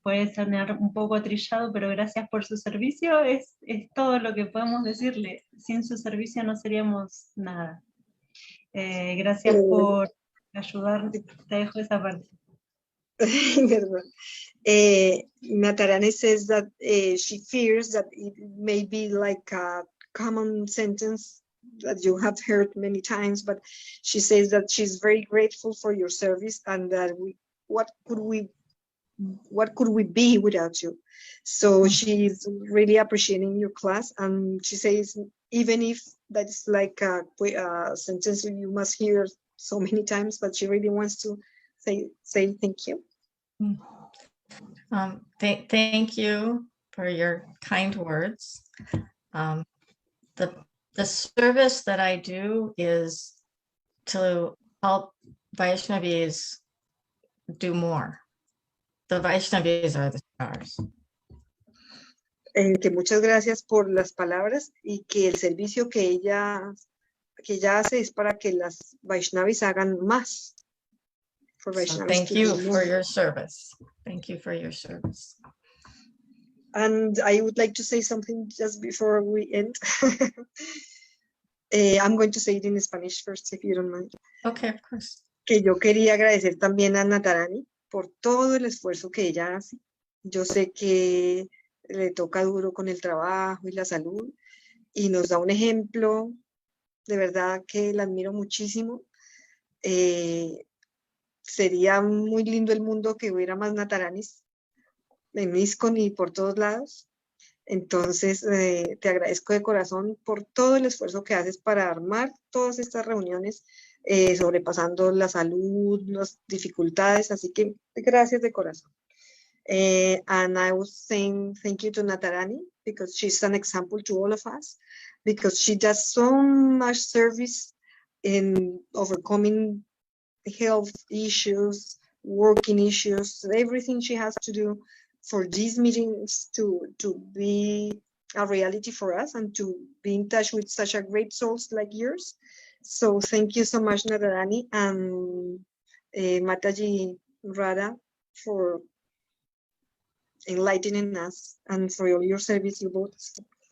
Puede sonar un poco trillado, pero gracias por su servicio. Es todo lo que podemos decirle. Sin su servicio no seríamos nada. Gracias por ayudar. Te dejo esa parte. Natarani says that she fears that it may be like a common sentence that you have heard many times, but she says that she's very grateful for your service and that what could we be without you? So she's really appreciating your class, and she says even if that's like a sentence you must hear so many times, but she really wants to say thank you. Thank you for your kind words. The service that I do is to help Vaishnavis do more. The Vaishnavis are the stars. Que muchas gracias por las palabras y que el servicio que ella hace es para que las Vaishnavis hagan más. So thank you for your service. Thank you for your service. And I would like to say something just before we end. I'm going to say it in Spanish first, if you don't mind. Okay, of course. Que yo quería agradecer también a Natarani por todo el esfuerzo que ella hace. Yo sé que le toca duro con el trabajo y la salud, y nos da un ejemplo, de verdad que la admiro muchísimo. Sería muy lindo el mundo que hubiera más Nataranis en ISKCON y por todos lados. Entonces, te agradezco de corazón por todo el esfuerzo que haces para armar todas estas reuniones, sobrepasando la salud, las dificultades, así que gracias de corazón. And I was saying thank you to Natarani because she's an example to all of us, because she does so much service in overcoming health issues, working issues, everything she has to do for these meetings to be a reality for us and to be in touch with such a great souls like yours. So thank you so much, Nadarani and Mataji Radha, for enlightening us and for all your service you both.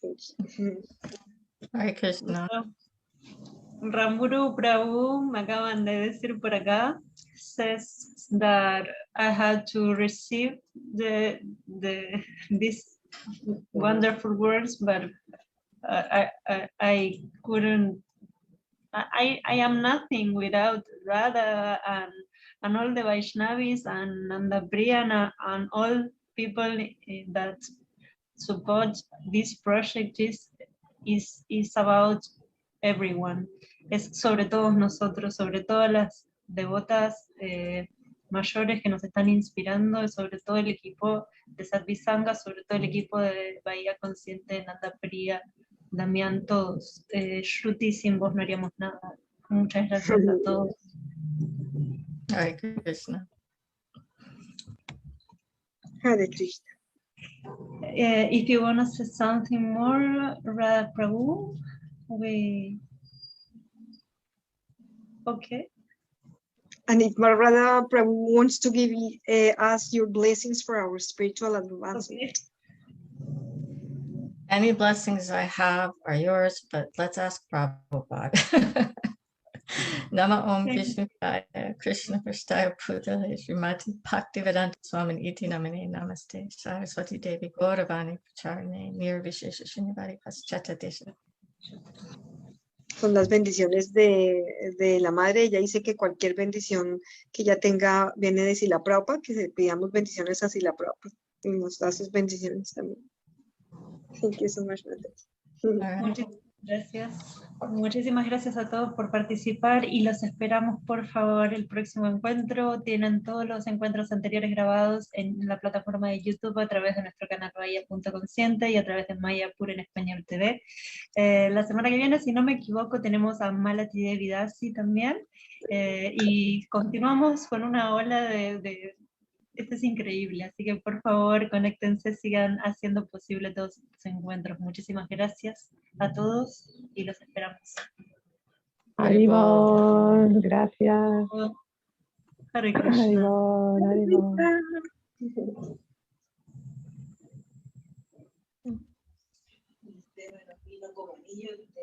Thank you. Hare Krishna. Ramguru Prabhu, me acaban de decir por acá, says that I had to receive these wonderful words, but I couldn't. I am nothing without Radha and all the Vaishnavis and Nandapriya and all people that support this project is about everyone. Es sobre todos nosotros, sobre todas las devotas mayores que nos están inspirando, y sobre todo el equipo de Sadvisanga, sobre todo el equipo de Bahía Consciente, Nandapriya, Damián, todos. Shruti, sin vos no haríamos nada. Muchas gracias a todos. Hare Krishna. Hare Krishna. If you want to say something more, Radha Prabhu, okay. And if Radha Prabhu wants to give us your blessings for our spiritual advancement. Okay. Any blessings I have are yours, but let's ask Prabhupada. Nama Om Vishnu Krishna Prasthaya Putale Srimati Bhaktivedanta Swami Iti Namane Namaste Saraswati Devi Gauravani Pracharane Nirvishesha Shinivadi Paschata Desha. Son las bendiciones de la madre. Ella dice que cualquier bendición que ella tenga viene de Srila Prabhupada, que le pidamos bendiciones a Srila Prabhupada y nos da sus bendiciones también. Thank you so much, Muchas gracias. Muchísimas gracias a todos por participar y los esperamos, por favor, el próximo encuentro. Tienen todos los encuentros anteriores grabados en la plataforma de YouTube a través de nuestro canal Bahía.consciente y a través de Mayapur en Español TV. La semana que viene, si no me equivoco, tenemos a Malati Devi Dasi también, y continuamos con una ola de esto es increíble, así que por favor conéctense, sigan haciendo posible todos estos encuentros. Muchísimas gracias a todos y los esperamos. Haribol, gracias. Hare Krishna. Haribol, Haribol. Usted, bueno, vino como anillo, usted